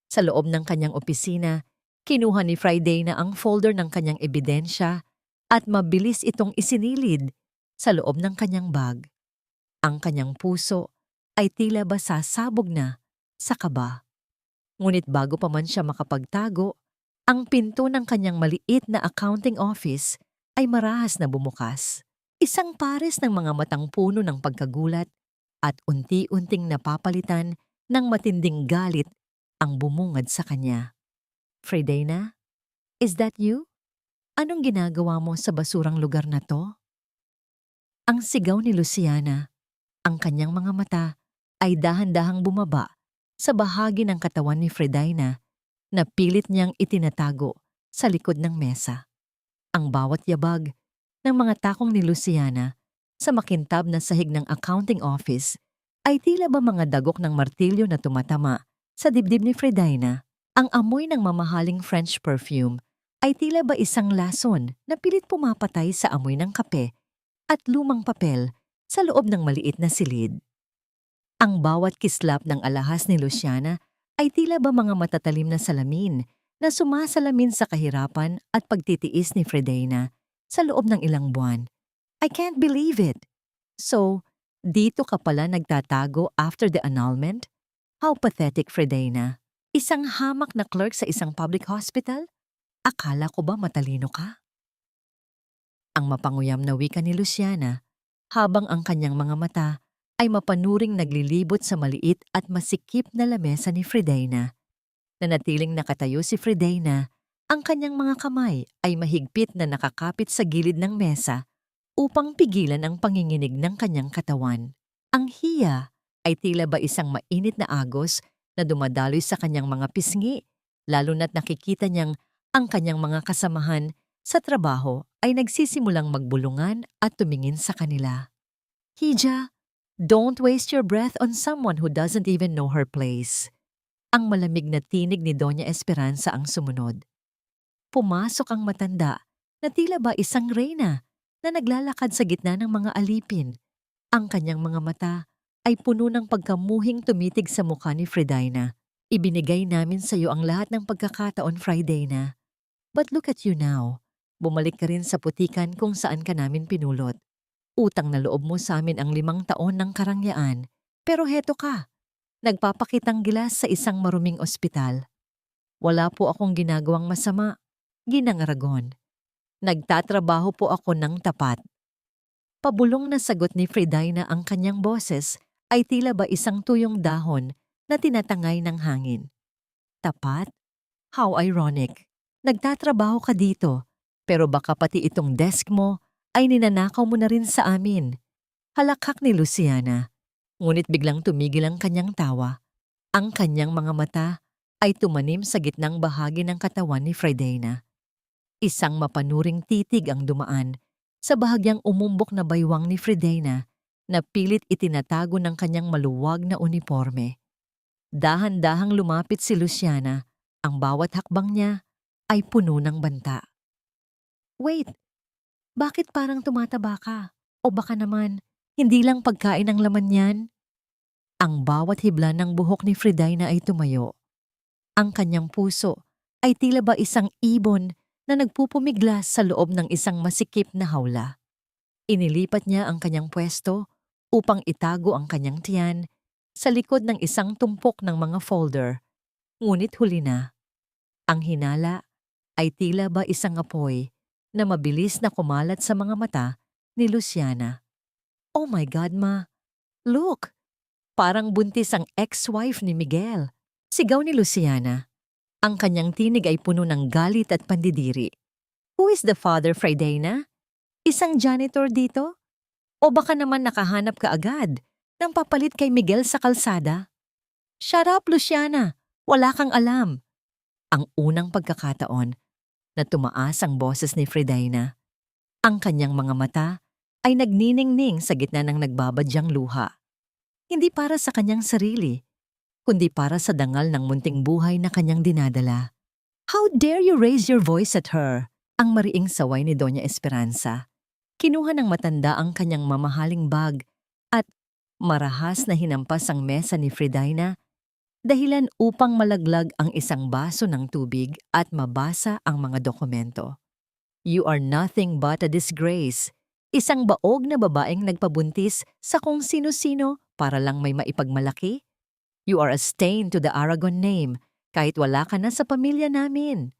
Sa loob ng kanyang opisina, kinuha ni Friday na ang folder ng kanyang ebidensya at mabilis itong isinilid sa loob ng kanyang bag. Ang kanyang puso ay tila ba sasabog na sa kaba. Ngunit bago pa man siya makapagtago, ang pinto ng kanyang maliit na accounting office ay marahas na bumukas. Isang pares ng mga matang puno ng pagkagulat at unti-unting napapalitan ng matinding galit ang bumungad sa kanya. Fridaina, is that you? Anong ginagawa mo sa basurang lugar na to? Ang sigaw ni Luciana, ang kanyang mga mata ay dahan-dahang bumaba sa bahagi ng katawan ni Fridaina na pilit niyang itinatago sa likod ng mesa. Ang bawat yabag ng mga takong ni Luciana sa makintab na sahig ng accounting office ay tila ba mga dagok ng martilyo na tumatama sa dibdib ni Fridaina. Ang amoy ng mamahaling French perfume ay tila ba isang lason na pilit pumapatay sa amoy ng kape at lumang papel sa loob ng maliit na silid. Ang bawat kislap ng alahas ni Luciana ay tila ba mga matatalim na salamin na sumasalamin sa kahirapan at pagtitiis ni Fredena sa loob ng ilang buwan. I can't believe it. So, dito ka pala nagtatago after the annulment? How pathetic, Fredena. Isang hamak na clerk sa isang public hospital? Akala ko ba matalino ka? Ang mapanguyam na wika ni Luciana habang ang kanyang mga mata ay mapanuring naglilibot sa maliit at masikip na lamesa ni Fredena. Nanatiling nakatayo si Fredena, ang kanyang mga kamay ay mahigpit na nakakapit sa gilid ng mesa upang pigilan ang panginginig ng kanyang katawan. Ang hiya ay tila ba isang mainit na agos na dumadaloy sa kanyang mga pisngi, lalo na't nakikita niyang ang kanyang mga kasamahan sa trabaho ay nagsisimulang magbulungan at tumingin sa kanila. Hija, don't waste your breath on someone who doesn't even know her place. Ang malamig na tinig ni Doña Esperanza ang sumunod. Pumasok ang matanda na tila ba isang reyna na naglalakad sa gitna ng mga alipin. Ang kanyang mga mata ay puno ng pagkamuhing tumitig sa mukha ni Fredina. Ibinigay namin sa iyo ang lahat ng pagkakataon, Fredina. But look at you now. Bumalik ka rin sa putikan kung saan ka namin pinulot. Utang na loob mo sa amin ang 5 taon ng karangyaan. Pero heto ka, nagpapakitang gilas sa isang maruming ospital. Wala po akong ginagawang masama, Ginang Aragon. Nagtatrabaho po ako ng tapat. Pabulong na sagot ni Fredina, ang kanyang boses ay tila ba isang tuyong dahon na tinatangay ng hangin. Tapat? How ironic. Nagtatrabaho ka dito, pero baka pati itong desk mo ay ninanakaw mo na rin sa amin. Halakhak ni Luciana. Ngunit biglang tumigil ang kanyang tawa. Ang kanyang mga mata ay tumanim sa gitnang bahagi ng katawan ni Fredina. Isang mapanuring titig ang dumaan sa bahagyang umumbok na baywang ni Fredina na pilit itinatago ng kanyang maluwag na uniforme. Dahan-dahang lumapit si Luciana. Ang bawat hakbang niya ay puno ng banta. Wait, bakit parang tumataba ka? O baka naman, hindi lang pagkain ang laman niyan? Ang bawat hibla ng buhok ni Fredina ay tumayo. Ang kanyang puso ay tila ba isang ibon na nagpupumiglas sa loob ng isang masikip na hawla. Inilipat niya ang kanyang pwesto upang itago ang kanyang tiyan sa likod ng isang tumpok ng mga folder. Ngunit huli na. Ang hinala ay tila ba isang apoy na mabilis na kumalat sa mga mata ni Luciana. Oh my God, Ma! Look! Parang buntis ang ex-wife ni Miguel. Sigaw ni Luciana. Ang kanyang tinig ay puno ng galit at pandidiri. Who is the father, Fredina? Isang janitor dito? O baka naman nakahanap ka agad ng papalit kay Miguel sa kalsada? Shut up, Luciana! Wala kang alam. Ang unang pagkakataon na tumaas ang boses ni Fredina. Ang kanyang mga mata ay nagniningning sa gitna ng nagbabadyang luha. Hindi para sa kanyang sarili, kundi para sa dangal ng munting buhay na kanyang dinadala. How dare you raise your voice at her? Ang mariing saway ni Doña Esperanza. Kinuha ng matanda ang kanyang mamahaling bag at marahas na hinampas ang mesa ni Fredina dahilan upang malaglag ang isang baso ng tubig at mabasa ang mga dokumento. You are nothing but a disgrace. Isang baog na babaeng nagpabuntis sa kung sino-sino para lang may maipagmalaki. You are a stain to the Aragon name kahit wala ka na sa pamilya namin.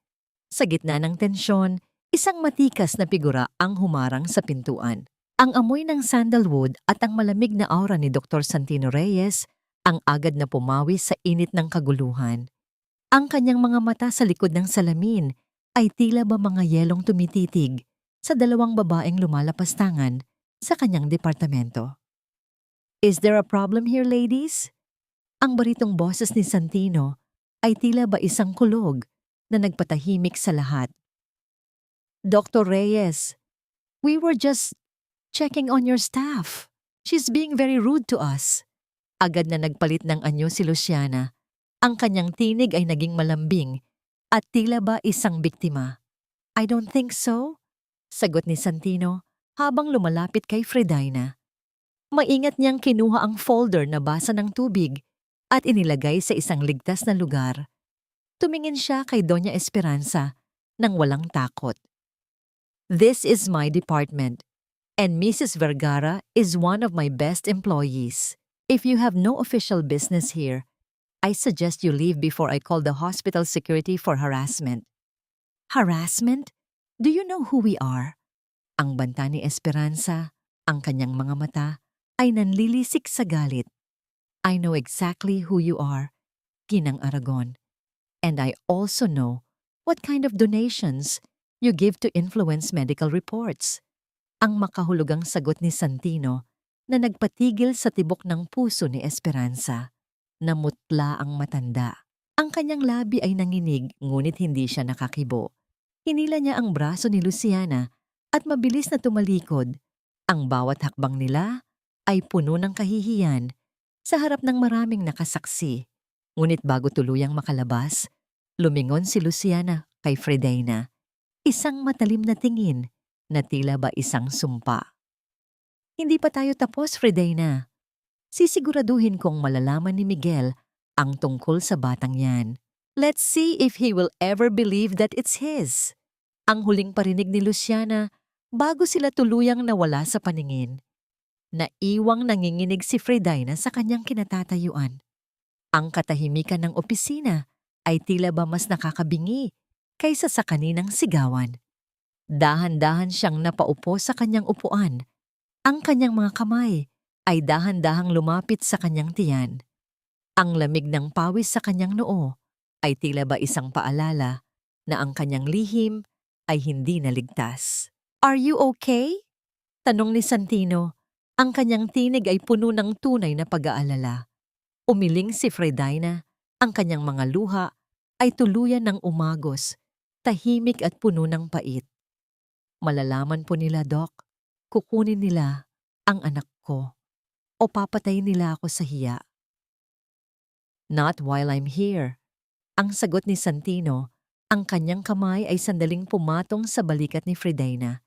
Sa gitna ng tensyon, isang matikas na figura ang humarang sa pintuan. Ang amoy ng sandalwood at ang malamig na aura ni Dr. Santino Reyes ang agad na pumawi sa init ng kaguluhan. Ang kanyang mga mata sa likod ng salamin ay tila ba mga yelong tumititig sa 2 babaeng lumalapastangan sa kanyang departamento. Is there a problem here, ladies? Ang baritong boses ni Santino ay tila ba isang kulog na nagpatahimik sa lahat. Dr. Reyes, we were just checking on your staff. She's being very rude to us. Agad na nagpalit ng anyo si Luciana. Ang kanyang tinig ay naging malambing at tila ba isang biktima. I don't think so, sagot ni Santino habang lumalapit kay Fredina. Maingat niyang kinuha ang folder na basa ng tubig at inilagay sa isang ligtas na lugar. Tumingin siya kay Doña Esperanza nang walang takot. "This is my department, and Mrs. Vergara is one of my best employees. If you have no official business here, I suggest you leave before I call the hospital security for harassment." "Harassment? Do you know who we are?" Ang banta ni Esperanza, ang kanyang mga mata, ay nanlilisik sa galit. "I know exactly who you are, Ginang Aragon. And I also know what kind of donations you give to influence medical reports." Ang makahulugang sagot ni Santino na nagpatigil sa tibok ng puso ni Esperanza. Namutla ang matanda. Ang kanyang labi ay nanginig ngunit hindi siya nakakibo. Hinila niya ang braso ni Luciana at mabilis na tumalikod. Ang bawat hakbang nila ay puno ng kahihiyan sa harap ng maraming nakasaksi. Ngunit bago tuluyang makalabas, lumingon si Luciana kay Fredena. Isang matalim na tingin na tila ba isang sumpa. "Hindi pa tayo tapos, Fredena. Sisiguraduhin kong malalaman ni Miguel ang tungkol sa batang yan. Let's see if he will ever believe that it's his." Ang huling parinig ni Luciana bago sila tuluyang nawala sa paningin. Naiwang nanginginig si Fredina sa kanyang kinatatayuan. Ang katahimikan ng opisina ay tila ba mas nakakabingi kaysa sa kaninang sigawan. Dahan-dahan siyang napaupo sa kanyang upuan. Ang kanyang mga kamay ay dahan-dahang lumapit sa kanyang tiyan. Ang lamig ng pawis sa kanyang noo ay tila ba isang paalala na ang kanyang lihim ay hindi naligtas. "Are you okay?" tanong ni Santino. Ang kanyang tinig ay puno ng tunay na pag-aalala. Umiling si Fredina. Ang kanyang mga luha ay tuluyan ng umagos, tahimik at puno ng pait. "Malalaman po nila, Doc. Kukunin nila ang anak ko o papatayin nila ako sa hiya." "Not while I'm here." Ang sagot ni Santino. Ang kanyang kamay ay sandaling pumatong sa balikat ni Fredina.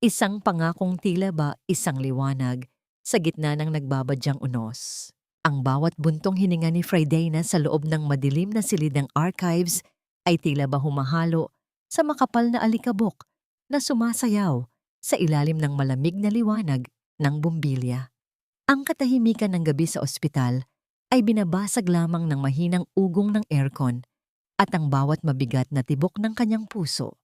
Isang pangakong tila ba isang liwanag sa gitna ng nagbabadyang unos. Ang bawat buntong hininga ni Fredina sa loob ng madilim na silid ng archives ay tila ba humahalo sa makapal na alikabok na sumasayaw sa ilalim ng malamig na liwanag ng bumbilya. Ang katahimikan ng gabi sa ospital ay binabasag lamang ng mahinang ugong ng aircon at ang bawat mabigat na tibok ng kanyang puso.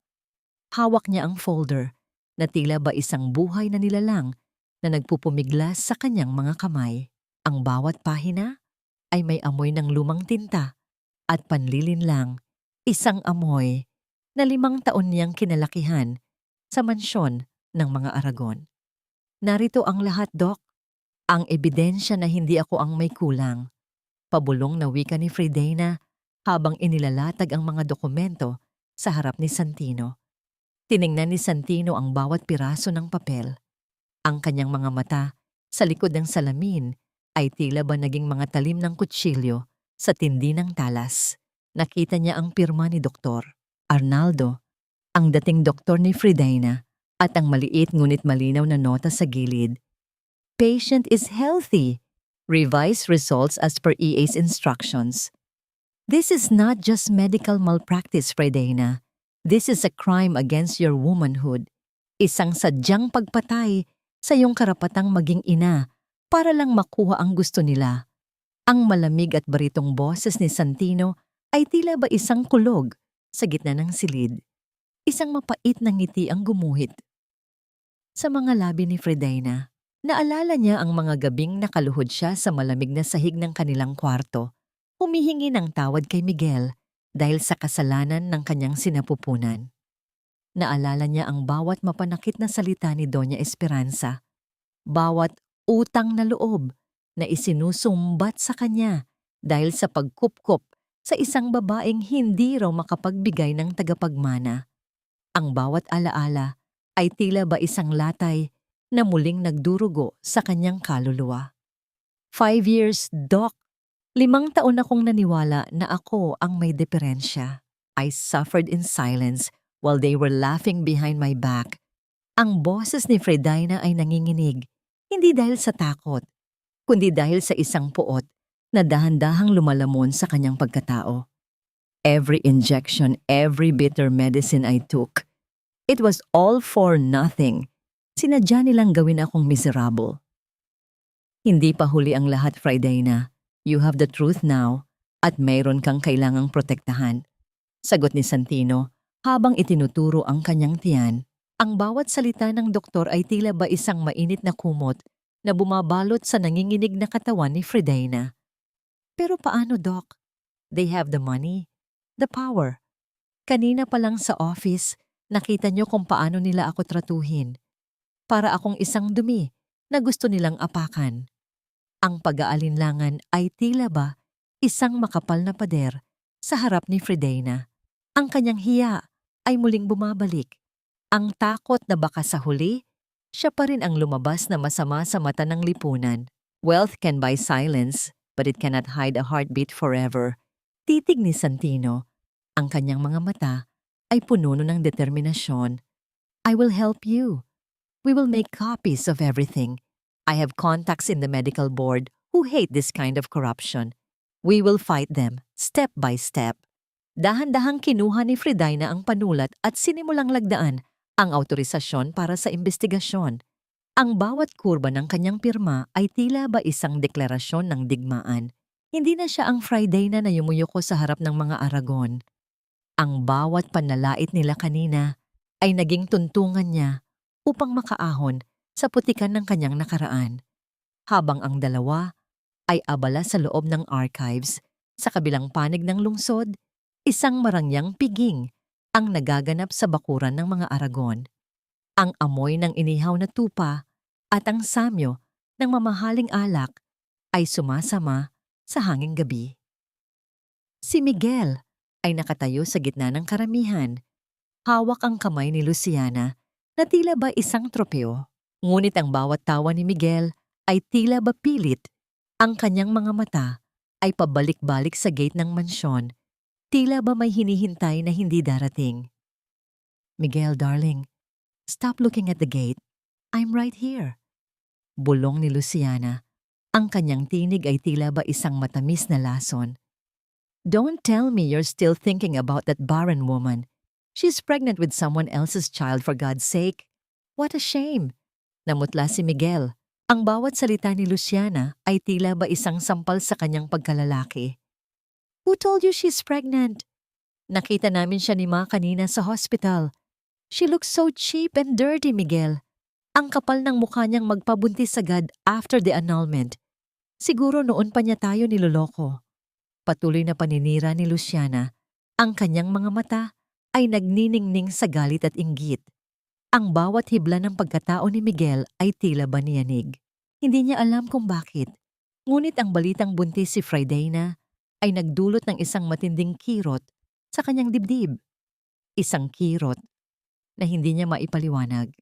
Hawak niya ang folder na tila ba isang buhay na nilalang na nagpupumiglas sa kanyang mga kamay. Ang bawat pahina ay may amoy ng lumang tinta at panlilinlang, isang amoy na 5 taon niyang kinalakihan sa mansyon ng mga Aragon. "Narito ang lahat, Doc. Ang ebidensya na hindi ako ang may kulang." Pabulong na wika ni Fredina habang inilalatag ang mga dokumento sa harap ni Santino. Tiningnan ni Santino ang bawat piraso ng papel. Ang kanyang mga mata sa likod ng salamin ay tila ba naging mga talim ng kutsilyo sa tindi ng talas. Nakita niya ang pirma ni Dr. Arnaldo, ang dating doktor ni Fredina, at ang maliit ngunit malinaw na nota sa gilid. "Patient is healthy. Revise results as per EA's instructions." This is not just medical malpractice, Fredina. This is a crime against your womanhood. Isang sadyang pagpatay sa iyong karapatang maging ina para lang makuha ang gusto nila. Ang malamig at baritong boses ni Santino ay tila ba isang kulog sa gitna ng silid. Isang mapait na ngiti ang gumuhit sa mga labi ni Fredina. Naalala niya ang mga gabing nakaluhod siya sa malamig na sahig ng kanilang kwarto, humihingi ng tawad kay Miguel dahil sa kasalanan ng kanyang sinapupunan. Naalala niya ang bawat mapanakit na salita ni Doña Esperanza, bawat utang na loob na isinusumbat sa kanya dahil sa pagkupkop sa isang babaeng hindi raw makapagbigay ng tagapagmana. Ang bawat alaala ay tila ba isang latay na muling nagdurugo sa kanyang kaluluwa. 5 years, Doc. 5 taon akong naniwala na ako ang may diferensya. I suffered in silence while they were laughing behind my back. Ang boses ni Fredina ay nanginginig, Hindi dahil sa takot, kundi dahil sa isang puot na dahan-dahang lumalamon sa kanyang pagkatao. Every injection, every bitter medicine I took, it was all for nothing. Sinadya nilang gawin akong miserable. Hindi pa huli ang lahat, Friday na. You have the truth now at mayroon kang kailangang protektahan. Sagot ni Santino habang itinuturo ang kanyang tiyan. Ang bawat salita ng doktor ay tila ba isang mainit na kumot na bumabalot sa nanginginig na katawan ni Fridayna. Pero paano, Doc? They have the money, the power. Kanina pa lang sa office, nakita niyo kung paano nila ako tratuhin. Para akong isang dumi na gusto nilang apakan. Ang pag-aalinlangan ay tila ba isang makapal na pader sa harap ni Fridayna. Ang kanyang hiya ay muling bumabalik. Ang takot na baka sa huli, siya pa rin ang lumabas na masama sa mata ng lipunan. Wealth can buy silence, but it cannot hide a heartbeat forever. Titig ni Santino, ang kanyang mga mata ay puno ng determinasyon. I will help you. We will make copies of everything. I have contacts in the medical board who hate this kind of corruption. We will fight them, step by step. Dahan-dahang kinuha ni Fridayna ang panulat at sinimulang lagdaan ang autorisasyon para sa investigasyon. Ang bawat kurba ng kanyang pirma ay tila ba isang deklarasyon ng digmaan. Hindi na siya ang Fridayna na yumuyuko sa harap ng mga Aragon. Ang bawat panlalait nila kanina ay naging tuntungan niya upang makaahon sa putikan ng kanyang nakaraan. Habang ang dalawa ay abala sa loob ng archives, sa kabilang panig ng lungsod, isang marangyang piging ang nagaganap sa bakuran ng mga Aragon. Ang amoy ng inihaw na tupa at ang samyo ng mamahaling alak ay sumasama sa hanging gabi. Si Miguel ay nakatayo sa gitna ng karamihan. Hawak ang kamay ni Luciana na tila ba isang tropeo. Ngunit ang bawat tawa ni Miguel ay tila ba pilit. Ang kanyang mga mata ay pabalik-balik sa gate ng mansyon. Tila ba may hinihintay na hindi darating. Miguel, darling, stop looking at the gate. I'm right here. Bulong ni Luciana. Ang kanyang tinig ay tila ba isang matamis na lason. Don't tell me you're still thinking about that barren woman. She's pregnant with someone else's child, for God's sake. What a shame. Namutla si Miguel. Ang bawat salita ni Luciana ay tila ba isang sampal sa kanyang pagkalalaki. Who told you she's pregnant? Nakita namin siya ni Ma kanina sa hospital. She looks so cheap and dirty, Miguel. Ang kapal ng mukha niyang magpabuntis agad after the annulment. Siguro noon pa niya tayo niloloko. Patuloy na paninira ni Luciana. Ang kanyang mga mata ay nagniningning sa galit at inggit. Ang bawat hibla ng pagkatao ni Miguel ay tila ba niyanig. Hindi niya alam kung bakit. Ngunit ang balitang buntis si Fridayna ay nagdulot ng isang matinding kirot sa kanyang dibdib. Isang kirot na hindi niya maipaliwanag.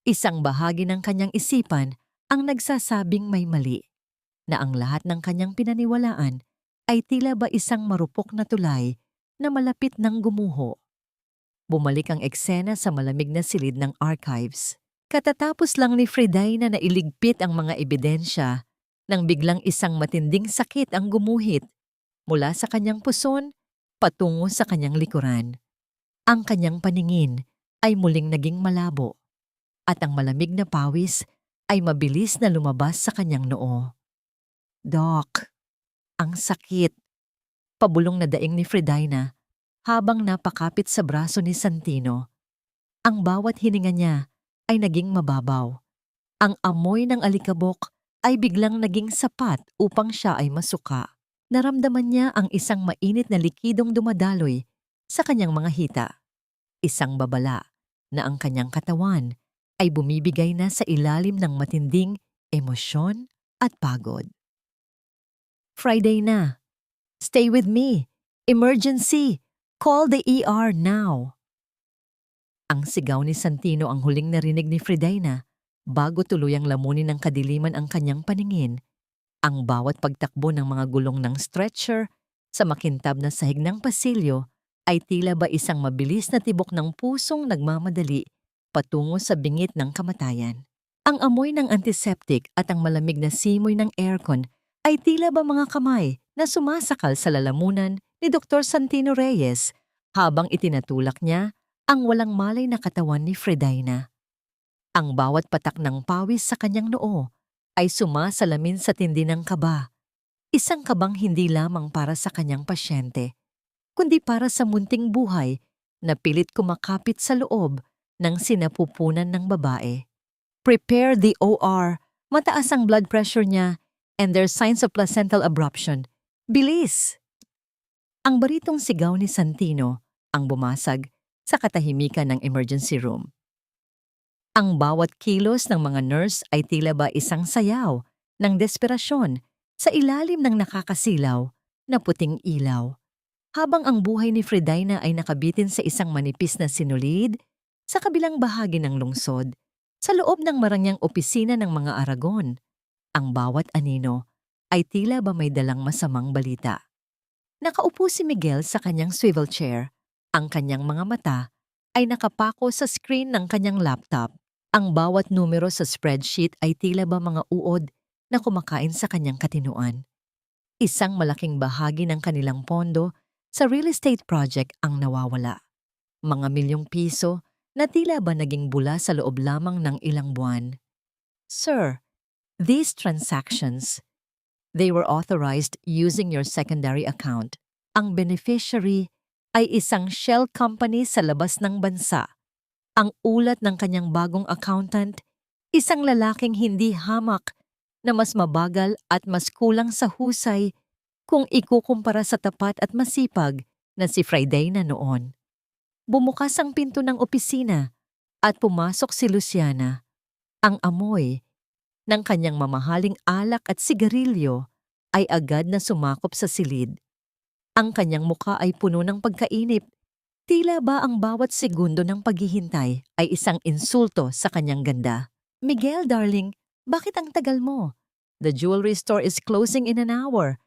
Isang bahagi ng kanyang isipan ang nagsasabing may mali, na ang lahat ng kanyang pinaniwalaan ay tila ba isang marupok na tulay na malapit ng gumuho. Bumalik ang eksena sa malamig na silid ng archives. Katatapos lang ni Fridayna na iligpit ang mga ebidensya nang biglang isang matinding sakit ang gumuhit mula sa kanyang puson patungo sa kanyang likuran. Ang kanyang paningin ay muling naging malabo at ang malamig na pawis ay mabilis na lumabas sa kanyang noo. Doc, ang sakit. Pabulong na daing ni Fridayna habang napakapit sa braso ni Santino. Ang bawat hininga niya ay naging mababaw. Ang amoy ng alikabok ay biglang naging sapat upang siya ay masuka. Naramdaman niya ang isang mainit na likidong dumadaloy sa kanyang mga hita. Isang babala na ang kanyang katawan ay bumibigay na sa ilalim ng matinding emosyon at pagod. Friday na. Stay with me. Emergency. Call the ER now. Ang sigaw ni Santino ang huling narinig ni Fridayna bago tuluyang lamunin ng kadiliman ang kanyang paningin. Ang bawat pagtakbo ng mga gulong ng stretcher sa makintab na sahig ng pasilyo ay tila ba isang mabilis na tibok ng pusong nagmamadali patungo sa bingit ng kamatayan. Ang amoy ng antiseptic at ang malamig na simoy ng aircon ay tila ba mga kamay na sumasakal sa lalamunan ni Dr. Santino Reyes habang itinatulak niya ang walang malay na katawan ni Fredaina. Ang bawat patak ng pawis sa kanyang noo ay sumasalamin sa tindi ng kaba. Isang kabang hindi lamang para sa kanyang pasyente, kundi para sa munting buhay na pilit kumakapit sa loob ng sinapupunan ng babae. Prepare the OR. Mataas ang blood pressure niya and there's signs of placental abruption. Bilis! Ang baritong sigaw ni Santino ang bumasag sa katahimikan ng emergency room. Ang bawat kilos ng mga nurse ay tila ba isang sayaw ng desperasyon sa ilalim ng nakakasilaw na puting ilaw. Habang ang buhay ni Fredaina ay nakabitin sa isang manipis na sinulid sa kabilang bahagi ng lungsod, sa loob ng marangyang opisina ng mga Aragon, ang bawat anino ay tila ba may dalang masamang balita. Nakaupo si Miguel sa kanyang swivel chair. Ang kanyang mga mata ay nakapako sa screen ng kanyang laptop. Ang bawat numero sa spreadsheet ay tila ba mga uod na kumakain sa kanyang katinuan. Isang malaking bahagi ng kanilang pondo sa real estate project ang nawawala. Mga milyong piso na tila ba naging bula sa loob lamang ng ilang buwan. Sir, these transactions, they were authorized using your secondary account. Ang beneficiary ay isang shell company sa labas ng bansa. Ang ulat ng kanyang bagong accountant, isang lalaking hindi hamak na mas mabagal at mas kulang sa husay kung ikukumpara sa tapat at masipag na si Fredaina noon. Bumukas ang pinto ng opisina at pumasok si Luciana. Ang amoy ng kanyang mamahaling alak at sigarilyo ay agad na sumakop sa silid. Ang kanyang muka ay puno ng pagkainip. Tila ba ang bawat segundo ng paghihintay ay isang insulto sa kanyang ganda. Miguel, darling, bakit ang tagal mo? The jewelry store is closing in an hour.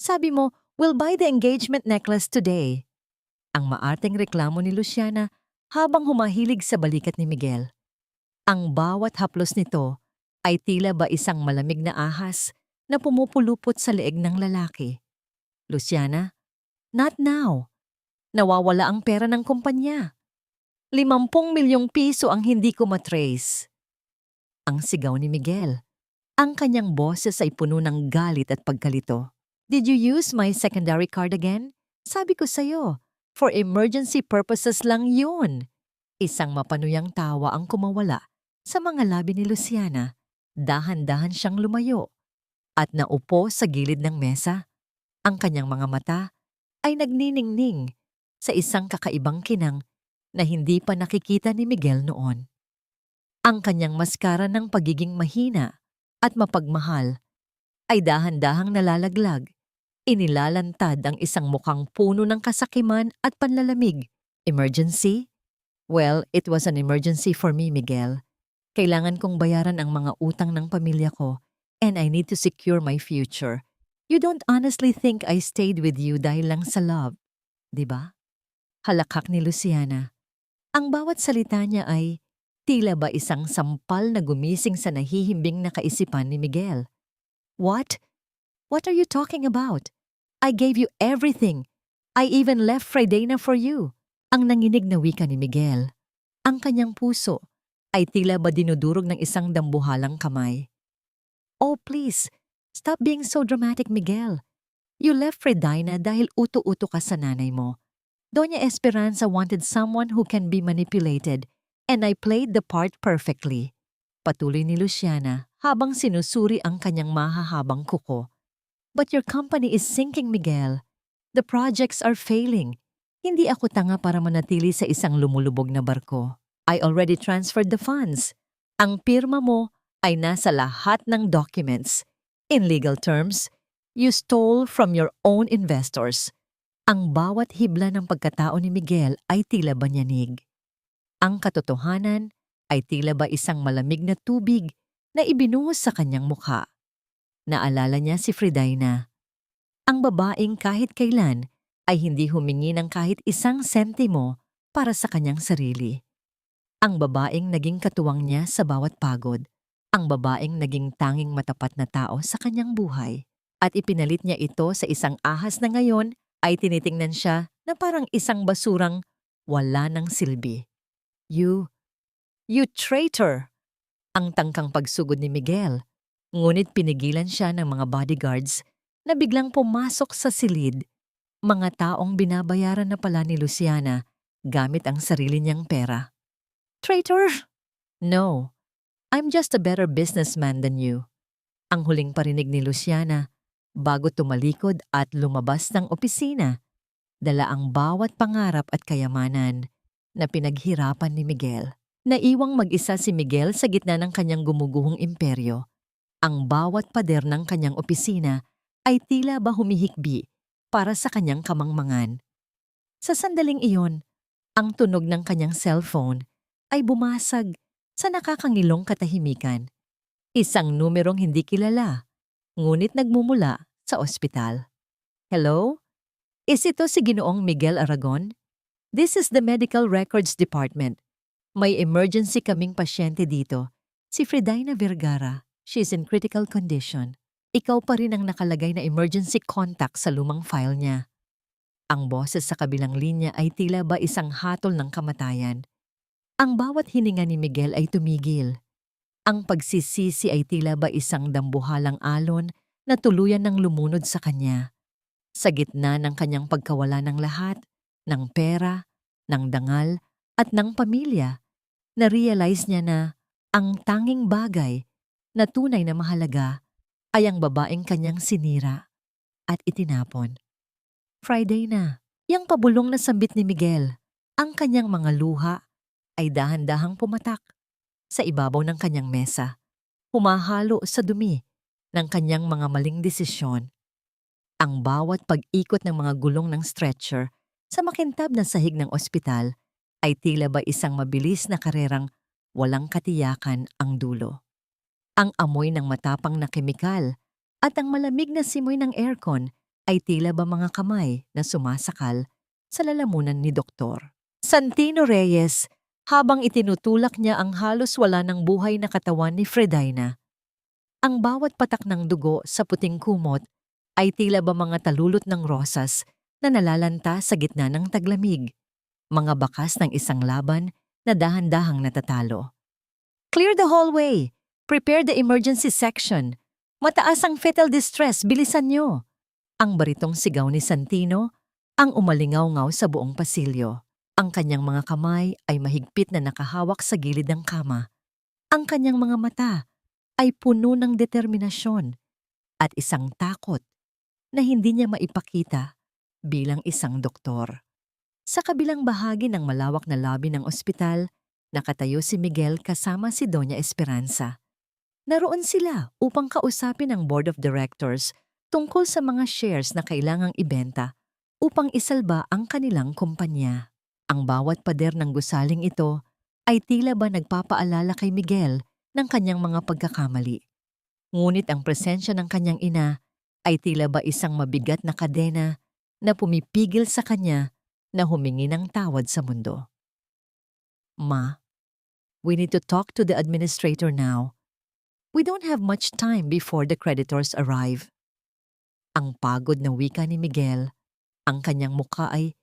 Sabi mo, we'll buy the engagement necklace today. Ang maarteng reklamo ni Luciana habang humahilig sa balikat ni Miguel. Ang bawat haplos nito ay tila ba isang malamig na ahas na pumupulupot sa leeg ng lalaki. Luciana, not now. Nawawala ang pera ng kumpanya. 50 milyong piso ang hindi ko matrace. Ang sigaw ni Miguel. Ang kanyang boses ay puno ng galit at pagkalito. Did you use my secondary card again? Sabi ko sa'yo, for emergency purposes lang yun. Isang mapanuyang tawa ang kumawala sa mga labi ni Luciana. Dahan-dahan siyang lumayo at naupo sa gilid ng mesa. Ang kanyang mga mata ay nagniningning sa isang kakaibang kinang na hindi pa nakikita ni Miguel noon. Ang kanyang maskara ng pagiging mahina at mapagmahal ay dahan-dahang nalalaglag. Inilalantad ang isang mukhang puno ng kasakiman at panlalamig. Emergency? Well, it was an emergency for me, Miguel. Kailangan kong bayaran ang mga utang ng pamilya ko and I need to secure my future. You don't honestly think I stayed with you dahil lang sa love, di ba? Halakhak ni Luciana. Ang bawat salita niya ay tila ba isang sampal na gumising sa nahihimbing na kaisipan ni Miguel. What? What are you talking about? I gave you everything. I even left Fredaina for you. Ang nanginig na wika ni Miguel. Ang kanyang puso ay tila ba dinudurog ng isang dambuhalang kamay. Oh please, stop being so dramatic, Miguel. You left Fredaina dahil uto-uto ka sa nanay mo. Doña Esperanza wanted someone who can be manipulated and I played the part perfectly. Patuloy ni Luciana habang sinusuri ang kanyang mahahabang kuko. But your company is sinking, Miguel. The projects are failing. Hindi ako tanga para manatili sa isang lumulubog na barko. I already transferred the funds. Ang pirma mo ay nasa lahat ng documents. In legal terms, you stole from your own investors. Ang bawat hibla ng pagkatao ni Miguel ay tila banyanig. Ang katotohanan ay tila ba isang malamig na tubig na ibinuhos sa kanyang mukha. Naalala niya si Fredaina. Ang babaeng kahit kailan ay hindi humingi ng kahit isang sentimo para sa kanyang sarili. Ang babaeng naging katuwang niya sa bawat pagod. ang babaeng naging tanging matapat na tao sa kanyang buhay. At ipinalit niya ito sa isang ahas na ngayon ay tinitingnan siya na parang isang basurang wala ng silbi. You traitor! Ang tangkang pagsugod ni Miguel. Ngunit pinigilan siya ng mga bodyguards na biglang pumasok sa silid. Mga taong binabayaran na pala ni Luciana gamit ang sarili niyang pera. Traitor? No, I'm just a better businessman than you. Ang huling parinig ni Luciana bago tumalikod at lumabas ng opisina. Dala ang bawat pangarap at kayamanan na pinaghirapan ni Miguel. Naiwang mag-isa si Miguel sa gitna ng kanyang gumuguhong imperyo. Ang bawat pader ng kanyang opisina ay tila ba humihikbi para sa kanyang kamangmangan. Sa sandaling iyon, ang tunog ng kanyang cellphone ay bumasag sa nakakangilong katahimikan. Isang numerong hindi kilala, ngunit nagmumula sa ospital. Hello? Is ito si Ginoong Miguel Aragon? This is the Medical Records Department. May emergency kaming pasyente dito. Si Fredaina Vergara. She's in critical condition. Ikaw pa rin ang nakalagay na emergency contact sa lumang file niya. Ang boses sa kabilang linya ay tila ba isang hatol ng kamatayan. Ang bawat hininga ni Miguel ay tumigil. Ang pagsisisi ay tila ba isang dambuhalang alon na tuluyan ng lumunod sa kanya. Sa gitna ng kanyang pagkawala ng lahat, ng pera, ng dangal, at ng pamilya, na-realize niya na ang tanging bagay na tunay na mahalaga ay ang babaeng kanyang sinira at itinapon. Friday na, yang pabulong na sambit ni Miguel, ang kanyang mga luha ay dahan-dahang pumatak sa ibabaw ng kanyang mesa, humahalo sa dumi ng kanyang mga maling desisyon. Ang bawat pag-ikot ng mga gulong ng stretcher sa makintab na sahig ng ospital ay tila ba isang mabilis na karerang walang katiyakan ang dulo. Ang amoy ng matapang na kemikal at ang malamig na simoy ng aircon ay tila ba mga kamay na sumasakal sa lalamunan ni Doktor Santino Reyes habang itinutulak niya ang halos wala ng buhay na katawan ni Fredaina. Ang bawat patak ng dugo sa puting kumot ay tila ba mga talulot ng rosas na nalalanta sa gitna ng taglamig, mga bakas ng isang laban na dahan-dahang natatalo. Clear the hallway! Prepare the emergency section! Mataas ang fetal distress, bilisan nyo! Ang baritong sigaw ni Santino ang umalingaw-ngaw sa buong pasilyo. Ang kanyang mga kamay ay mahigpit na nakahawak sa gilid ng kama. Ang kanyang mga mata ay puno ng determinasyon at isang takot na hindi niya maipakita bilang isang doktor. Sa kabilang bahagi ng malawak na lobby ng ospital, nakatayo si Miguel kasama si Doña Esperanza. Naroon sila upang kausapin ang board of directors tungkol sa mga shares na kailangang ibenta upang isalba ang kanilang kumpanya. Ang bawat pader ng gusaling ito ay tila ba nagpapaalala kay Miguel ng kanyang mga pagkakamali. Ngunit ang presensya ng kanyang ina ay tila ba isang mabigat na kadena na pumipigil sa kanya na humingi ng tawad sa mundo. Ma, we need to talk to the administrator now. We don't have much time before the creditors arrive. Ang pagod na wika ni Miguel, ang kanyang mukha ay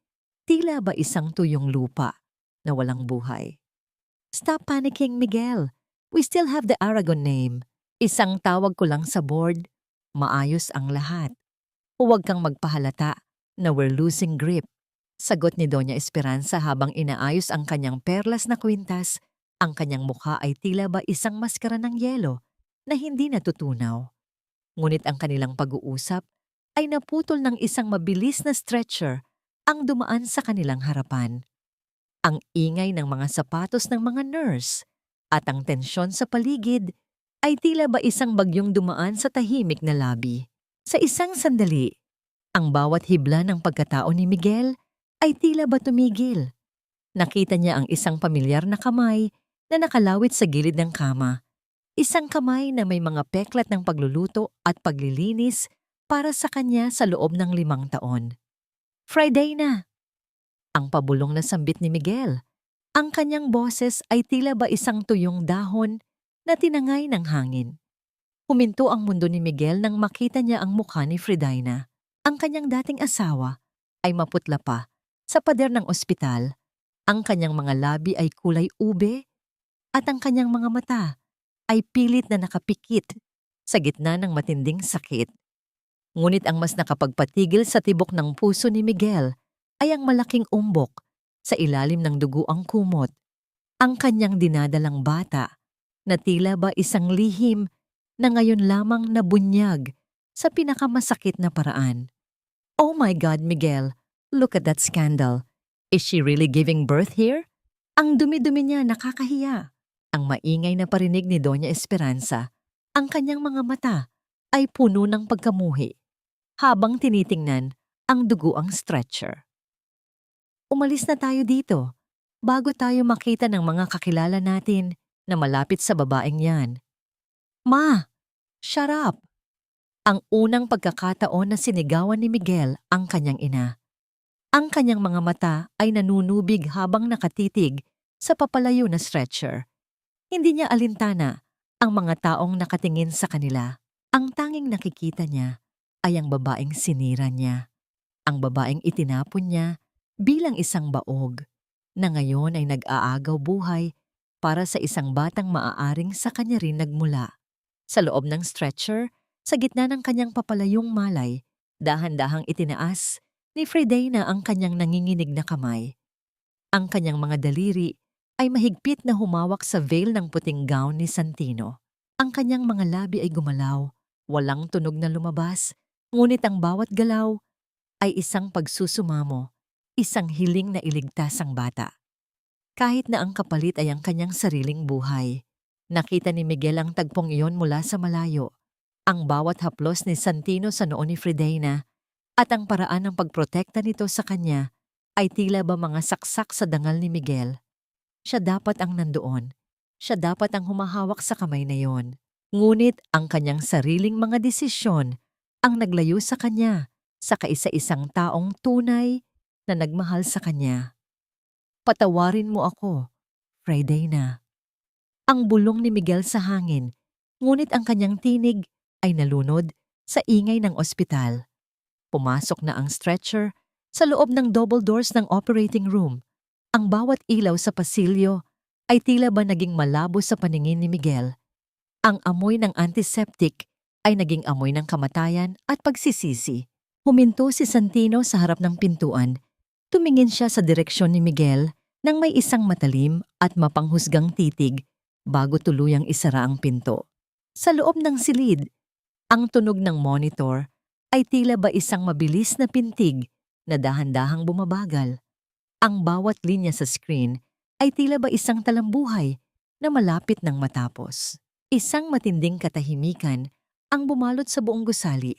tila ba isang tuyong lupa na walang buhay. Stop panicking, Miguel. We still have the Aragon name. Isang tawag ko lang sa board, maayos ang lahat. Huwag kang magpahalata na we're losing grip. Sagot ni Doña Esperanza habang inaayos ang kanyang perlas na kwintas. Ang kanyang mukha ay tila ba isang maskara ng yelo na hindi natutunaw. Ngunit ang kanilang pag-uusap ay naputol ng isang mabilis na stretcher ang dumaan sa kanilang harapan. Ang ingay ng mga sapatos ng mga nurse at ang tensyon sa paligid ay tila ba isang bagyong dumaan sa tahimik na labi. Sa isang sandali, ang bawat hibla ng pagkatao ni Miguel ay tila ba tumigil. Nakita niya ang isang pamilyar na kamay na nakalawit sa gilid ng kama. Isang kamay na may mga peklat ng pagluluto at paglilinis para sa kanya sa loob ng 5 taon. Friday na! Ang pabulong na sambit ni Miguel. Ang kanyang boses ay tila ba isang tuyong dahon na tinangay ng hangin. Huminto ang mundo ni Miguel nang makita niya ang mukha ni Fredaina. Ang kanyang dating asawa ay maputla pa sa pader ng ospital. Ang kanyang mga labi ay kulay ube at ang kanyang mga mata ay pilit na nakapikit sa gitna ng matinding sakit. Ngunit ang mas nakapagpatigil sa tibok ng puso ni Miguel ay ang malaking umbok sa ilalim ng dugo ang kumot. Ang kanyang dinadalang bata na tila ba isang lihim na ngayon lamang nabunyag sa pinakamasakit na paraan. Oh my God, Miguel, look at that scandal. Is she really giving birth here? Ang dumi-dumi niya, nakakahiya. Ang maingay na parinig ni Doña Esperanza, ang kanyang mga mata ay puno ng pagkamuhi habang tinitingnan ang dugo ang stretcher. Umalis na tayo dito bago tayo makita ng mga kakilala natin na malapit sa babaeng yan. Ma, shut up! Ang unang pagkakataon na sinigawan ni Miguel ang kanyang ina. Ang kanyang mga mata ay nanunubig habang nakatitig sa papalayo na stretcher. Hindi niya alintana ang mga taong nakatingin sa kanila. Ang tanging nakikita niya ay ang babaeng sinira niya. Ang babaeng itinapon niya bilang isang baog na ngayon ay nag-aagaw buhay para sa isang batang maaaring sa kanya rin nagmula. Sa loob ng stretcher, sa gitna ng kanyang papalayong malay, dahan-dahang itinaas ni Fredaina ang kanyang nanginginig na kamay. Ang kanyang mga daliri ay mahigpit na humawak sa veil ng puting gown ni Santino. Ang kanyang mga labi ay gumalaw, walang tunog na lumabas, ngunit ang bawat galaw ay isang pagsusumamo, isang hiling na iligtas ang bata. Kahit na ang kapalit ay ang kanyang sariling buhay, nakita ni Miguel ang tagpong iyon mula sa malayo. Ang bawat haplos ni Santino sa noo ni Fredaina at ang paraan ng pagprotekta nito sa kanya ay tila ba mga saksak sa dangal ni Miguel. Siya dapat ang nandoon. Siya dapat ang humahawak sa kamay na yon. Ngunit ang kanyang sariling mga desisyon ang naglayo sa kanya sa kaisa-isang taong tunay na nagmahal sa kanya. Patawarin mo ako, Fredaina. Ang bulong ni Miguel sa hangin, ngunit ang kanyang tinig ay nalunod sa ingay ng ospital. Pumasok na ang stretcher sa loob ng double doors ng operating room. Ang bawat ilaw sa pasilyo ay tila ba naging malabo sa paningin ni Miguel. Ang amoy ng antiseptic ay naging amoy ng kamatayan at pagsisisi. Huminto si Santino sa harap ng pintuan. Tumingin siya sa direksyon ni Miguel nang may isang matalim at mapanghusgang titig bago tuluyang isara ang pinto. Sa loob ng silid, ang tunog ng monitor ay tila ba isang mabilis na pintig na dahan-dahang bumabagal. Ang bawat linya sa screen ay tila ba isang talambuhay na malapit nang matapos. Isang matinding katahimikan ang bumalot sa buong gusali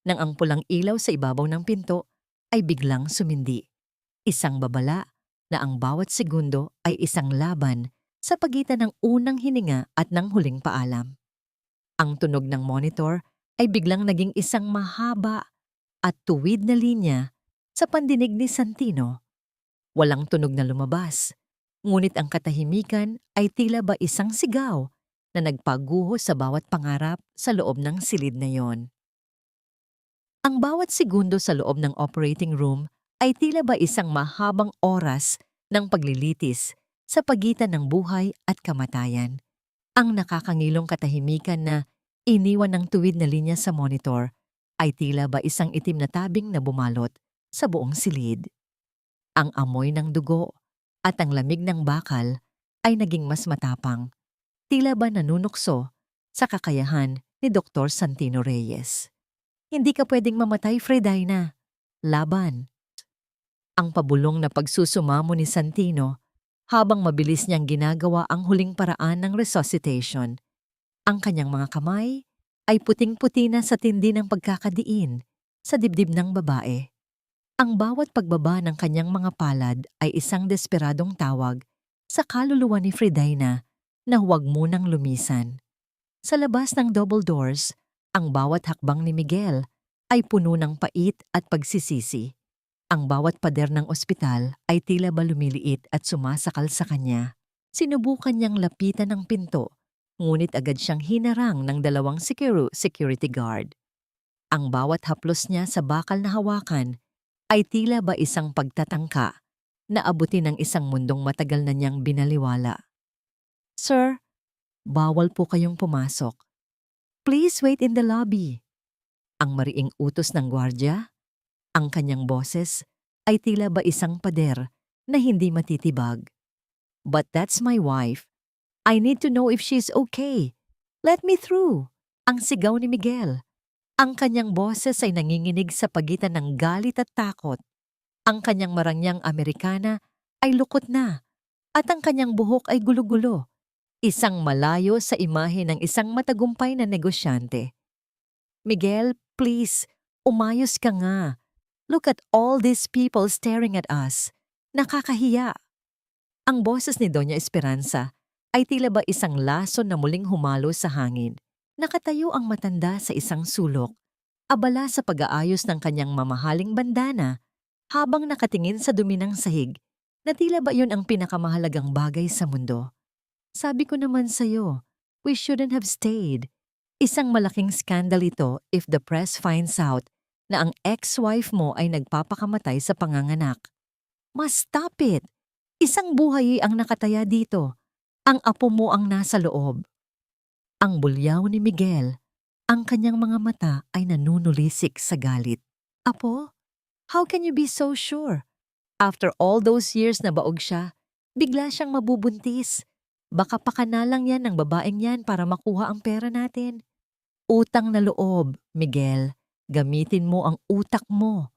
nang ang pulang ilaw sa ibabaw ng pinto ay biglang sumindi. Isang babala na ang bawat segundo ay isang laban sa pagitan ng unang hininga at ng huling paalam. Ang tunog ng monitor ay biglang naging isang mahaba at tuwid na linya sa pandinig ni Santino. Walang tunog na lumabas, ngunit ang katahimikan ay tila ba isang sigaw na nagpaguho sa bawat pangarap sa loob ng silid na yon. Ang bawat segundo sa loob ng operating room ay tila ba isang mahabang oras ng paglilitis sa pagitan ng buhay at kamatayan. Ang nakakangilong katahimikan na iniwan ng tuwid na linya sa monitor ay tila ba isang itim na tabing na bumalot sa buong silid. Ang amoy ng dugo at ang lamig ng bakal ay naging mas matapang, tila ba nanunukso sa kakayahan ni Dr. Santino Reyes. Hindi ka pwedeng mamatay, Fredaina. Laban. Ang pabulong na pagsusumamo ni Santino habang mabilis niyang ginagawa ang huling paraan ng resuscitation. Ang kanyang mga kamay ay puting-puti na sa tindi ng pagkakadiin sa dibdib ng babae. Ang bawat pagbaba ng kanyang mga palad ay isang desperadong tawag sa kaluluwa ni Fredaina na huwag munang lumisan. Sa labas ng double doors, ang bawat hakbang ni Miguel ay puno ng pait at pagsisisi. Ang bawat pader ng ospital ay tila ba lumiliit at sumasakal sa kanya. Sinubukan niyang lapitan ang pinto, ngunit agad siyang hinarang ng dalawang security guard. Ang bawat haplos niya sa bakal na hawakan ay tila ba isang pagtatangka na abutin ng isang mundong matagal na niyang binaliwala. "Sir, bawal po kayong pumasok. Please wait in the lobby." Ang mariing utos ng gwardya, ang kanyang boses ay tila ba isang pader na hindi matitibag. "But that's my wife. I need to know if she's okay. Let me through." Ang sigaw ni Miguel. Ang kanyang boses ay nanginginig sa pagitan ng galit at takot. Ang kanyang marangyang Amerikana ay lukot na at ang kanyang buhok ay gulo-gulo. Isang malayo sa imahe ng isang matagumpay na negosyante. "Miguel, please, umayos ka nga. Look at all these people staring at us. Nakakahiya." Ang boses ni Doña Esperanza ay tila ba isang lason na muling humalo sa hangin. Nakatayo ang matanda sa isang sulok, abala sa pag-aayos ng kanyang mamahaling bandana habang nakatingin sa dumi ng sahig na tila ba yun ang pinakamahalagang bagay sa mundo. "Sabi ko naman sa'yo, we shouldn't have stayed. Isang malaking skandal ito if the press finds out na ang ex-wife mo ay nagpapakamatay sa panganganak. Mas stop it. Isang buhay ang nakataya dito. Ang apo mo ang nasa loob." Ang bulyaw ni Miguel, ang kanyang mga mata ay nanunulisik sa galit. "Apo? How can you be so sure? After all those years na baog siya, bigla siyang mabubuntis. Baka pakanalang yan ng babaeng yan para makuha ang pera natin." "Utang na loob, Miguel. Gamitin mo ang utak mo."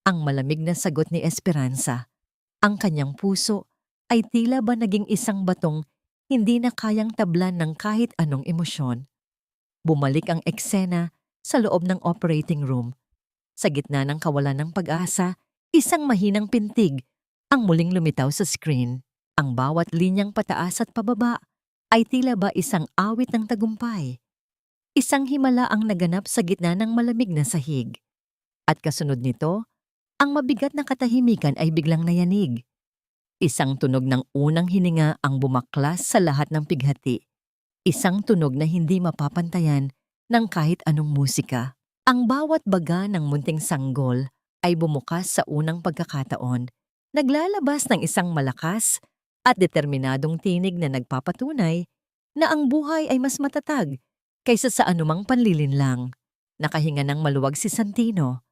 Ang malamig na sagot ni Esperanza. Ang kanyang puso ay tila ba naging isang batong hindi na kayang tablan ng kahit anong emosyon. Bumalik ang eksena sa loob ng operating room. Sa gitna ng kawalan ng pag-asa, isang mahinang pintig ang muling lumitaw sa screen. Ang bawat linyang pataas at pababa ay tila ba isang awit ng tagumpay. Isang himala ang naganap sa gitna ng malamig na sahig. At kasunod nito, ang mabigat na katahimikan ay biglang nayanig. Isang tunog ng unang hininga ang bumaklas sa lahat ng pighati. Isang tunog na hindi mapapantayan ng kahit anong musika. Ang bawat baga ng munting sanggol ay bumukas sa unang pagkakataon, naglalabas ng isang malakas at determinadong tinig na nagpapatunay na ang buhay ay mas matatag kaysa sa anumang panlilinlang. Nakahinga ng maluwag si Santino.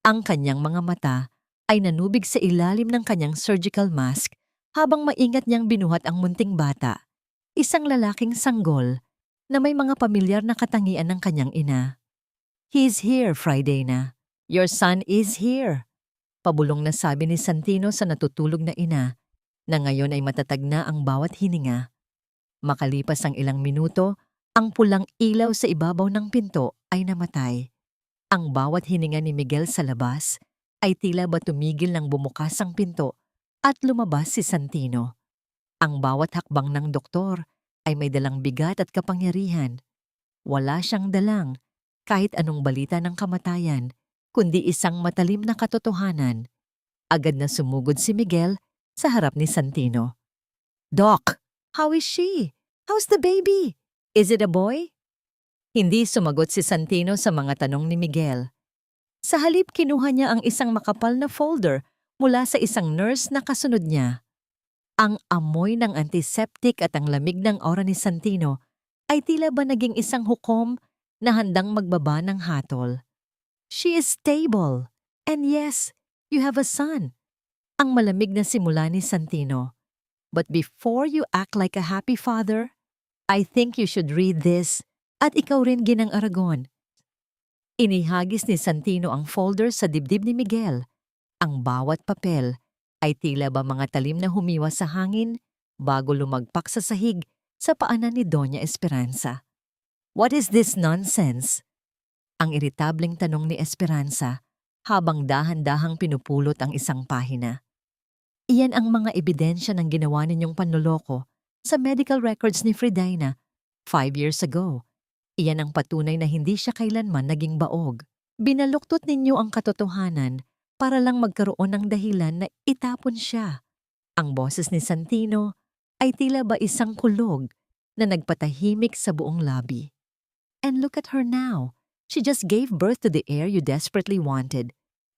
Ang kanyang mga mata ay nanubig sa ilalim ng kanyang surgical mask habang maingat niyang binuhat ang munting bata, isang lalaking sanggol na may mga pamilyar na katangian ng kanyang ina. "He's here, Friday na. Your son is here." Pabulong na sabi ni Santino sa natutulog na ina na ngayon ay matatag na ang bawat hininga. Makalipas ang ilang minuto, ang pulang ilaw sa ibabaw ng pinto ay namatay. Ang bawat hininga ni Miguel sa labas ay tila ba tumigil nang bumukas ang pinto at lumabas si Santino. Ang bawat hakbang ng doktor ay may dalang bigat at kapangyarihan. Wala siyang dalang kahit anong balita ng kamatayan, kundi isang matalim na katotohanan. Agad na sumugod si Miguel sa harap ni Santino. "Doc, how is she? How's the baby? Is it a boy?" Hindi sumagot si Santino sa mga tanong ni Miguel. Sa halip kinuha niya ang isang makapal na folder mula sa isang nurse na kasunod niya. Ang amoy ng antiseptic at ang lamig ng aura ni Santino ay tila ba naging isang hukom na handang magbaba ng hatol. "She is stable. And yes, you have a son." Ang malamig na simula ni Santino. "But before you act like a happy father, I think you should read this at ikaw rin, Ginang Aragon." Inihagis ni Santino ang folder sa dibdib ni Miguel. Ang bawat papel ay tila ba mga talim na humiwa sa hangin bago lumagpak sa sahig sa paanan ni Doña Esperanza. "What is this nonsense?" Ang iritableng tanong ni Esperanza habang dahan-dahang pinupulot ang isang pahina. "Iyan ang mga ebidensya ng ginawa ninyong panloloko sa medical records ni Friday 5 years ago. Iyan ang patunay na hindi siya kailanman naging baog. Binaluktot ninyo ang katotohanan para lang magkaroon ng dahilan na itapon siya." Ang boses ni Santino ay tila ba isang kulog na nagpatahimik sa buong lobby. And look at her now. She just gave birth to the heir you desperately wanted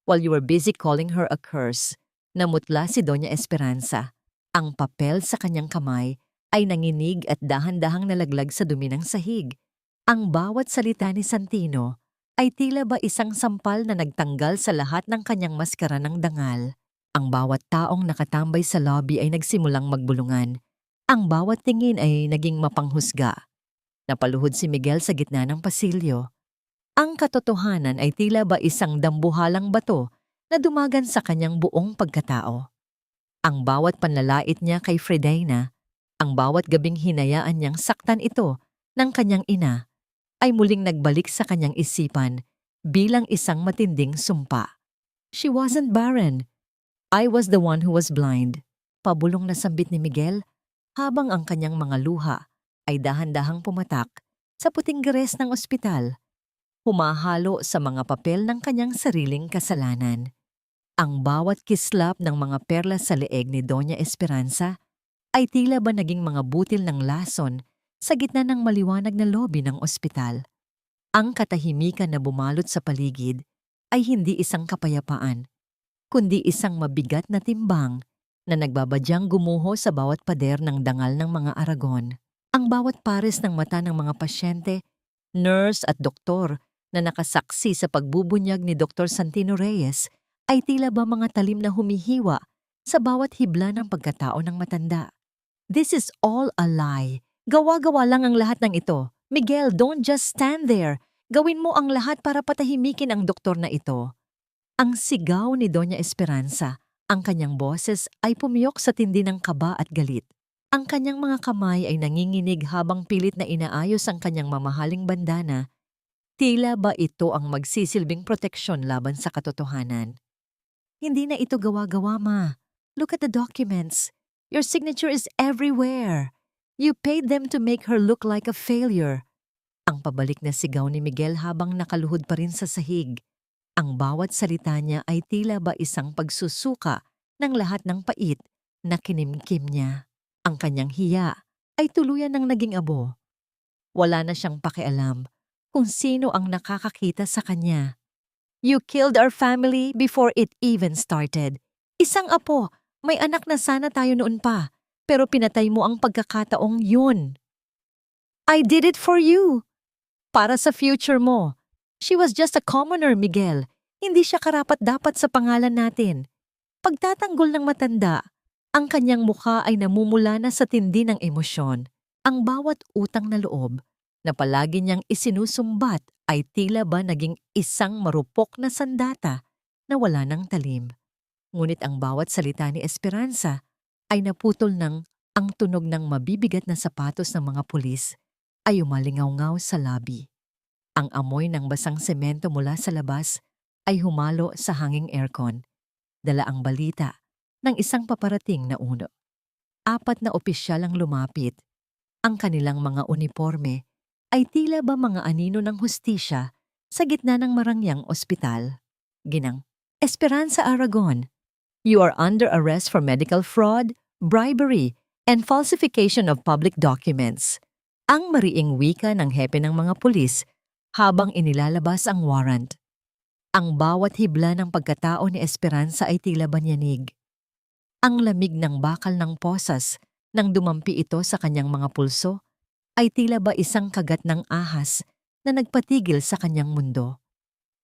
while you were busy calling her a curse. Namutla si Doña Esperanza. Ang papel sa kanyang kamay ay nanginig at dahan-dahang nalaglag sa dumi ng sahig. Ang bawat salita ni Santino ay tila ba isang sampal na nagtanggal sa lahat ng kanyang maskara ng dangal. Ang bawat taong nakatambay sa lobby ay nagsimulang magbulungan. Ang bawat tingin ay naging mapanghusga. Napaluhod si Miguel sa gitna ng pasilyo. Ang katotohanan ay tila ba isang dambuhalang bato na dumagan sa kanyang buong pagkatao. Ang bawat panlalait niya kay Fredina, ang bawat gabing hinayaan niyang saktan ito ng kanyang ina, ay muling nagbalik sa kanyang isipan bilang isang matinding sumpa. She wasn't barren. I was the one who was blind. Pabulong na sambit ni Miguel habang ang kanyang mga luha ay dahan-dahang pumatak sa puting geres ng ospital, humahalo sa mga papel ng kanyang sariling kasalanan. Ang bawat kislap ng mga perlas sa leeg ni Doña Esperanza ay tila ba naging mga butil ng lason sa gitna ng maliwanag na lobby ng ospital. Ang katahimikan na bumalot sa paligid ay hindi isang kapayapaan, kundi isang mabigat na timbang na nagbabadyang gumuho sa bawat pader ng dangal ng mga Aragon. Ang bawat pares ng mata ng mga pasyente, nurse at doktor na nakasaksi sa pagbubunyag ni Dr. Santino Reyes ay tila ba mga talim na humihiwa sa bawat hibla ng pagkatao ng matanda. This is all a lie. Gawa-gawa lang ang lahat ng ito. Miguel, don't just stand there. Gawin mo ang lahat para patahimikin ang doktor na ito. Ang sigaw ni Doña Esperanza, ang kanyang boses ay pumiyok sa tindi ng kaba at galit. Ang kanyang mga kamay ay nanginginig habang pilit na inaayos ang kanyang mamahaling bandana. Tila ba ito ang magsisilbing proteksyon laban sa katotohanan? Hindi na ito gawa-gawa, Ma. Look at the documents. Your signature is everywhere. You paid them to make her look like a failure. Ang pabalik na sigaw ni Miguel habang nakaluhod pa rin sa sahig. Ang bawat salita niya ay tila ba isang pagsusuka ng lahat ng pait na kinimkim niya. Ang kanyang hiya ay tuluyan ng naging abo. Wala na siyang pakialam kung sino ang nakakakita sa kanya. You killed our family before it even started. Isang apo, may anak na sana tayo noon pa, pero pinatay mo ang pagkakataong yun. I did it for you. Para sa future mo. She was just a commoner, Miguel. Hindi siya karapat-dapat sa pangalan natin. Pagtatanggol ng matanda, ang kanyang mukha ay namumula na sa tindi ng emosyon. Ang bawat utang na loob na palagi niyang isinusumbat ay tila ba naging isang marupok na sandata na wala ng talim. Ngunit ang bawat salita ni Esperanza ay naputol ng ang tunog ng mabibigat na sapatos ng mga pulis ay umalingaw-ngaw sa lobby. Ang amoy ng basang semento mula sa labas ay humalo sa hanging aircon. Dala ang balita ng isang paparating na uno. 4 na opisyal ang lumapit. Ang kanilang mga uniforme ay tila ba mga anino ng hustisya sa gitna ng marangyang ospital. Ginang, Esperanza Aragon, you are under arrest for medical fraud, bribery, and falsification of public documents. Ang mariing wika ng hepe ng mga pulis habang inilalabas ang warrant. Ang bawat hibla ng pagkatao ni Esperanza ay tila banyanig. Ang lamig ng bakal ng posas nang dumampi ito sa kanyang mga pulso ay tila ba isang kagat ng ahas na nagpatigil sa kanyang mundo.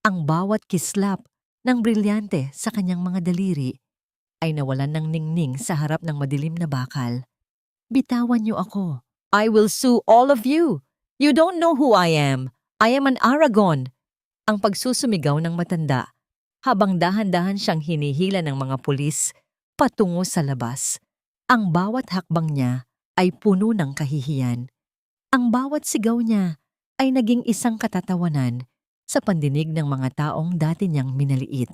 Ang bawat kislap ng brilyante sa kanyang mga daliri ay nawalan ng ningning sa harap ng madilim na bakal. Bitawan niyo ako. I will sue all of you. You don't know who I am. I am an Aragon. Ang pagsusumigaw ng matanda habang dahan-dahan siyang hinihila ng mga pulis patungo sa labas. Ang bawat hakbang niya ay puno ng kahihiyan. Ang bawat sigaw niya ay naging isang katatawanan sa pandinig ng mga taong dati niyang minaliit.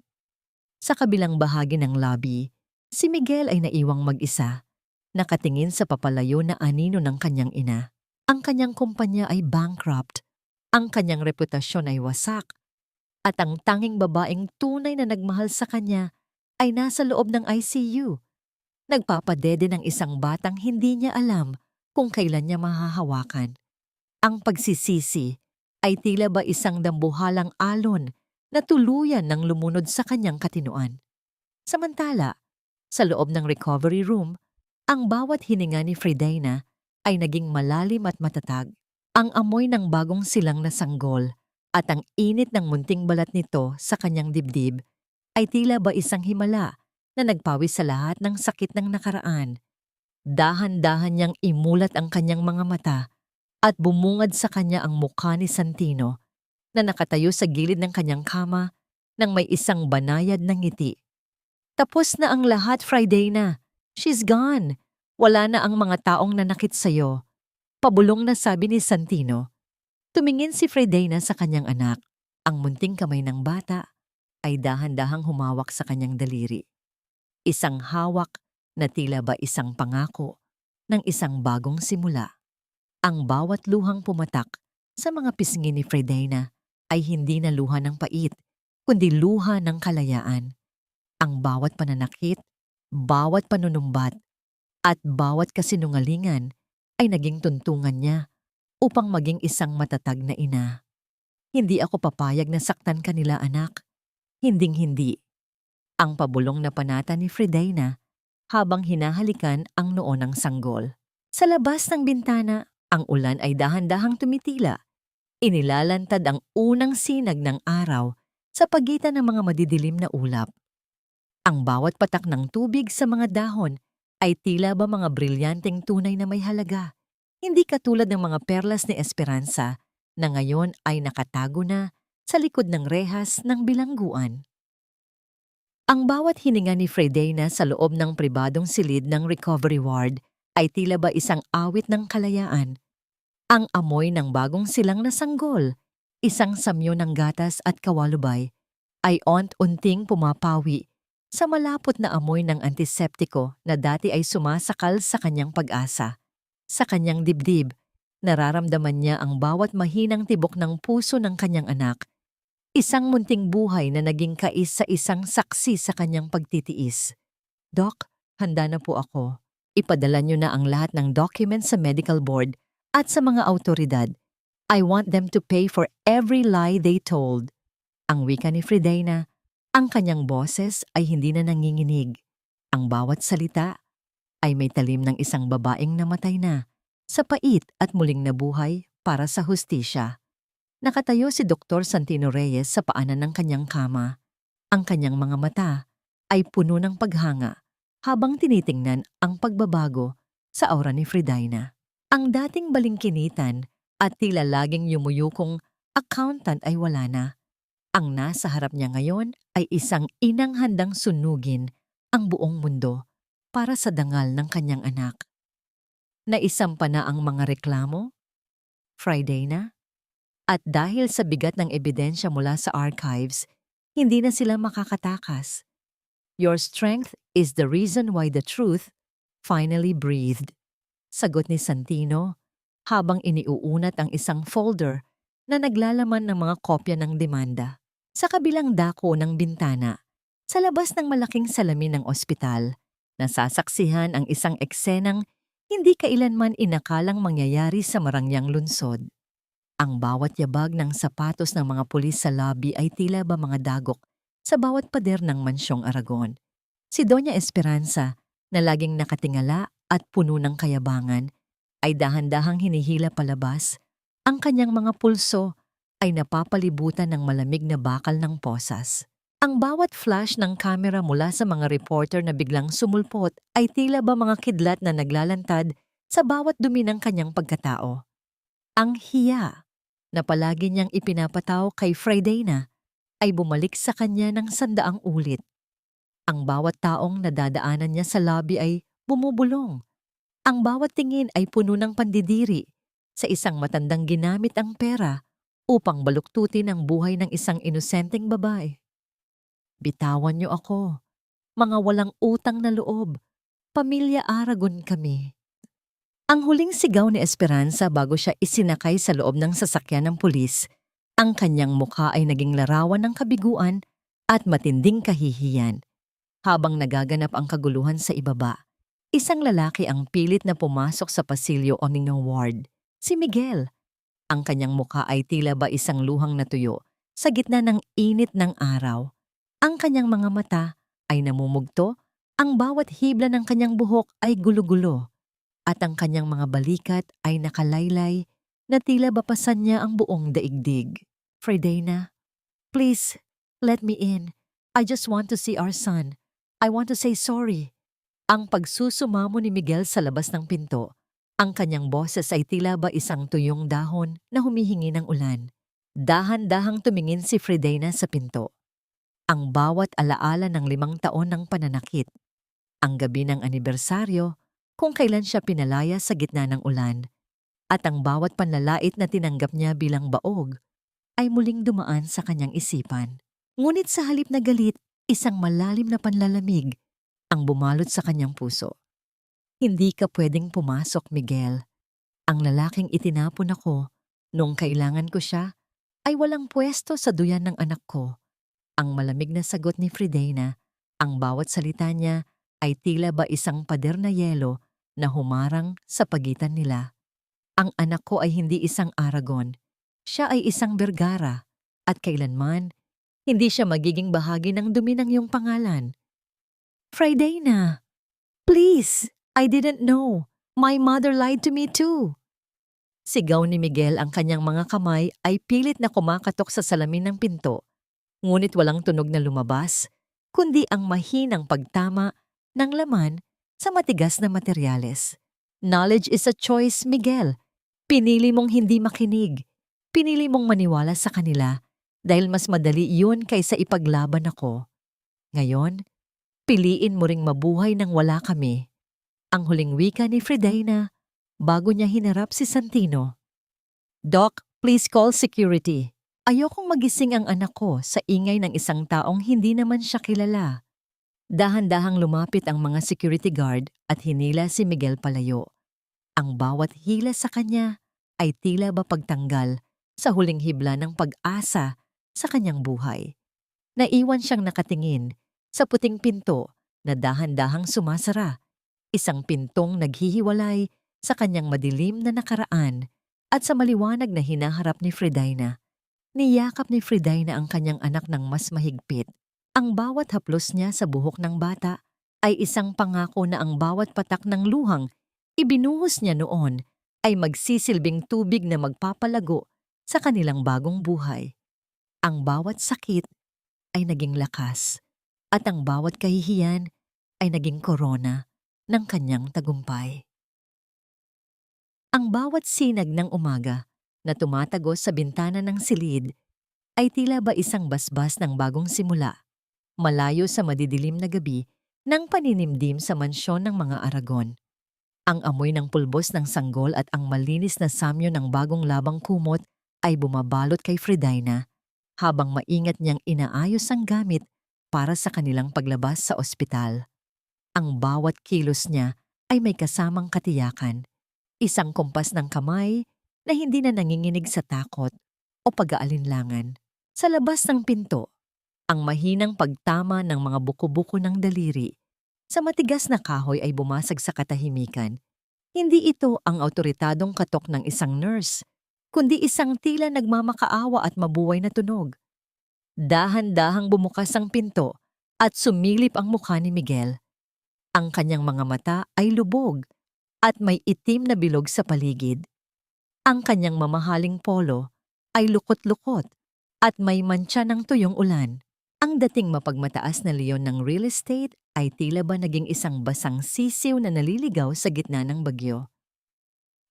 Sa kabilang bahagi ng lobby, si Miguel ay naiwang mag-isa, nakatingin sa papalayo na anino ng kanyang ina. Ang kanyang kumpanya ay bankrupt. Ang kanyang reputasyon ay wasak at ang tanging babaeng tunay na nagmahal sa kanya ay nasa loob ng ICU. Nagpapadede ng isang batang hindi niya alam kung kailan niya mahahawakan. Ang pagsisisi ay tila ba isang dambuhalang alon na tuluyan ng lumunod sa kanyang katinoan. Samantala, sa loob ng recovery room, ang bawat hininga ni Fridayna ay naging malalim at matatag. Ang amoy ng bagong silang na sanggol at ang init ng munting balat nito sa kanyang dibdib ay tila ba isang himala na nagpawis sa lahat ng sakit ng nakaraan. Dahan-dahan niyang imulat ang kanyang mga mata at bumungad sa kanya ang mukha ni Santino na nakatayo sa gilid ng kanyang kama nang may isang banayad na ngiti. Tapos na ang lahat, Fridayna. She's gone. Wala na ang mga taong nanakit sa'yo. Pabulong na sabi ni Santino. Tumingin si Fridayna sa kanyang anak. Ang munting kamay ng bata ay dahan-dahang humawak sa kanyang daliri. Isang hawak na tila ba isang pangako ng isang bagong simula. Ang bawat luhang pumatak sa mga pisngi ni Fridayna ay hindi na luha ng pait, kundi luha ng kalayaan. Ang bawat pananakit, bawat panunumbat, at bawat kasinungalingan ay naging tuntungan niya upang maging isang matatag na ina. Hindi ako papayag na saktan kanila, anak. Hinding-hindi. Ang pabulong na panata ni Fridayna habang hinahalikan ang noo ng sanggol. Sa labas ng bintana, ang ulan ay dahan-dahang tumitila. Inilalantad ang unang sinag ng araw sa pagitan ng mga madidilim na ulap. Ang bawat patak ng tubig sa mga dahon ay tila ba mga brilyanteng tunay na may halaga. Hindi katulad ng mga perlas ni Esperanza na ngayon ay nakatago na sa likod ng rehas ng bilangguan. Ang bawat hininga ni Fridayna sa loob ng pribadong silid ng recovery ward ay tila ba isang awit ng kalayaan. Ang amoy ng bagong silang na sanggol, isang samyo ng gatas at kawalubay, ay unting pumapawi sa malapot na amoy ng antiseptiko na dati ay sumasakal sa kanyang pag-asa. Sa kanyang dibdib, nararamdaman niya ang bawat mahinang tibok ng puso ng kanyang anak. Isang munting buhay na naging kais sa isang saksi sa kanyang pagtitiis. Doc, handa na po ako. Ipadala niyo na ang lahat ng documents sa medical board at sa mga autoridad. I want them to pay for every lie they told. Ang wika ni Fridayna. Ang kanyang boses ay hindi na nanginginig. Ang bawat salita ay may talim ng isang babaeng namatay na sa pait at muling nabuhay para sa hustisya. Nakatayo si Dr. Santino Reyes sa paanan ng kanyang kama. Ang kanyang mga mata ay puno ng paghanga habang tinitingnan ang pagbabago sa aura ni Fridayna. Ang dating balingkinitan at tila laging yumuyukong accountant ay wala na. Ang nasa harap niya ngayon ay isang inang handang sunugin ang buong mundo para sa dangal ng kanyang anak. Naisampa na ang mga reklamo, Fridayna, at dahil sa bigat ng ebidensya mula sa archives, hindi na sila makakatakas. Your strength is the reason why the truth finally breathed. Sagot ni Santino habang iniuunat ang isang folder na naglalaman ng mga kopya ng demanda. Sa kabilang dako ng bintana, sa labas ng malaking salamin ng ospital, nasasaksihan ang isang eksenang hindi kailanman inakalang mangyayari sa Marangyang lungsod. Ang bawat yabag ng sapatos ng mga pulis sa lobby ay tila ba mga dagok sa bawat pader ng mansyong Aragon. Si Doña Esperanza, na laging nakatingala at puno ng kayabangan, ay dahan-dahang hinihila palabas. Ang kanyang mga pulso ay napapalibutan ng malamig na bakal ng posas. Ang bawat flash ng kamera mula sa mga reporter na biglang sumulpot ay tila ba mga kidlat na naglalantad sa bawat dumi ng kanyang pagkatao. Ang hiya na palagi niyang ipinapataw kay Fridayna ay bumalik sa kanya ng 100 ulit. Ang bawat taong nadadaanan niya sa lobby ay bumubulong. Ang bawat tingin ay puno ng pandidiri sa isang matandang ginamit ang pera upang baluktutin ang buhay ng isang inosenteng babae. Bitawan niyo ako, mga walang utang na loob. Pamilya Aragon kami. Ang huling sigaw ni Esperanza bago siya isinakay sa loob ng sasakyan ng pulis, ang kanyang mukha ay naging larawan ng kabiguan at matinding kahihiyan. Habang nagaganap ang kaguluhan sa ibaba, Isang lalaki ang pilit na pumasok sa pasilyo o ng ward. Si Miguel. Ang kanyang muka ay tila ba isang luhang natuyo sa gitna ng init ng araw. Ang kanyang mga mata ay namumugto, ang bawat hibla ng kanyang buhok ay gulo-gulo, at ang kanyang mga balikat ay nakalaylay na tila bapasan niya ang buong daigdig. Fredena, please, let me in. I just want to see our son. I want to say sorry. Ang pagsusumamo ni Miguel sa labas ng pinto, ang kanyang boses ay tila ba isang tuyong dahon na humihingi ng ulan. Dahan-dahang tumingin si Fredena sa pinto. Ang bawat alaala ng 5 taon ng pananakit. Ang gabi ng anibersaryo, kung kailan siya pinalaya sa gitna ng ulan. At ang bawat panlalait na tinanggap niya bilang baog ay muling dumaan sa kanyang isipan. Ngunit sa halip na galit, isang malalim na panlalamig ang bumalot sa kanyang puso. Hindi ka pwedeng pumasok, Miguel. Ang lalaking itinapon ako noong kailangan ko siya ay walang pwesto sa duyan ng anak ko. Ang malamig na sagot ni Fredena, ang bawat salita niya ay tila ba isang pader na yelo na humarang sa pagitan nila. Ang anak ko ay hindi isang Aragon. Siya ay isang Vergara at kailanman hindi siya magiging bahagi ng dumi ng iyong pangalan. Fredena, please, I didn't know. My mother lied to me too. Sigaw ni Miguel, ang kanyang mga kamay ay pilit na kumakatok sa salamin ng pinto. Ngunit walang tunog na lumabas, kundi ang mahinang pagtama ng laman sa matigas na materyales. Knowledge is a choice, Miguel. Pinili mong hindi makinig. Pinili mong maniwala sa kanila dahil mas madali yun kaysa ipaglaban ako. Ngayon, piliin mo ring mabuhay nang wala kami. Ang huling wika ni Fredena bago niya hinarap si Santino. Doc, please call security. Ayokong magising ang anak ko sa ingay ng isang taong hindi naman siya kilala. Dahan-dahang lumapit ang mga security guard at hinila si Miguel palayo. Ang bawat hila sa kanya ay tila ba pagtanggal sa huling hibla ng pag-asa sa kanyang buhay. Naiwan siyang nakatingin sa puting pinto na dahan-dahang sumasara, isang pintong naghihiwalay sa kanyang madilim na nakaraan at sa maliwanag na hinaharap ni Fredena. Niyakap ni Fredena ang kanyang anak ng mas mahigpit. Ang bawat haplos niya sa buhok ng bata ay isang pangako na ang bawat patak ng luhang ibinuhos niya noon ay magsisilbing tubig na magpapalago sa kanilang bagong buhay. Ang bawat sakit ay naging lakas at ang bawat kahihiyan ay naging korona ng kanyang tagumpay. Ang bawat sinag ng umaga na tumatagos sa bintana ng silid ay tila ba isang basbas ng bagong simula, malayo sa madidilim na gabi ng paninimdim sa mansyon ng mga Aragon. Ang amoy ng pulbos ng sanggol at ang malinis na samyo ng bagong labang kumot ay bumabalot kay Fredena habang maingat niyang inaayos ang gamit para sa kanilang paglabas sa ospital. Ang bawat kilos niya ay may kasamang katiyakan, isang kumpas ng kamay na hindi na nanginginig sa takot o pag-aalinlangan. Sa labas ng pinto, ang mahinang pagtama ng mga buko-buko ng daliri sa matigas na kahoy ay bumasag sa katahimikan. Hindi ito ang awtoritadong katok ng isang nurse, kundi isang tila nagmamakaawa at mabuhay na tunog. Dahan-dahang bumukas ang pinto at sumilip ang mukha ni Miguel. Ang kanyang mga mata ay lubog at may itim na bilog sa paligid. Ang kanyang mamahaling polo ay lukot-lukot at may mantsa ng tuyong ulan. Ang dating mapagmataas na leon ng real estate ay tila ba naging isang basang sisiw na naliligaw sa gitna ng bagyo.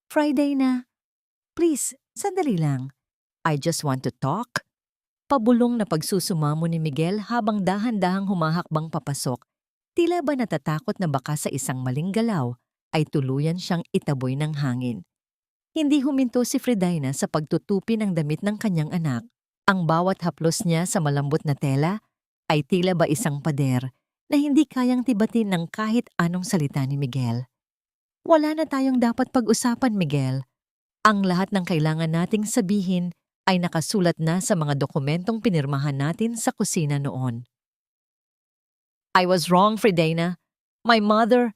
Fredena, please, sandali lang. I just want to talk. Pabulong na pagsusumamo ni Miguel habang dahan-dahang humahakbang papasok, tila ba natatakot na baka sa isang maling galaw ay tuluyan siyang itaboy ng hangin. Hindi huminto si Fredena sa pagtutupi ng damit ng kanyang anak. Ang bawat haplos niya sa malambot na tela ay tila ba isang pader na hindi kayang tibatin ng kahit anong salita ni Miguel. Wala na tayong dapat pag-usapan, Miguel. Ang lahat ng kailangan nating sabihin ay nakasulat na sa mga dokumentong pinirmahan natin sa kusina noon. I was wrong, Fredena. My mother,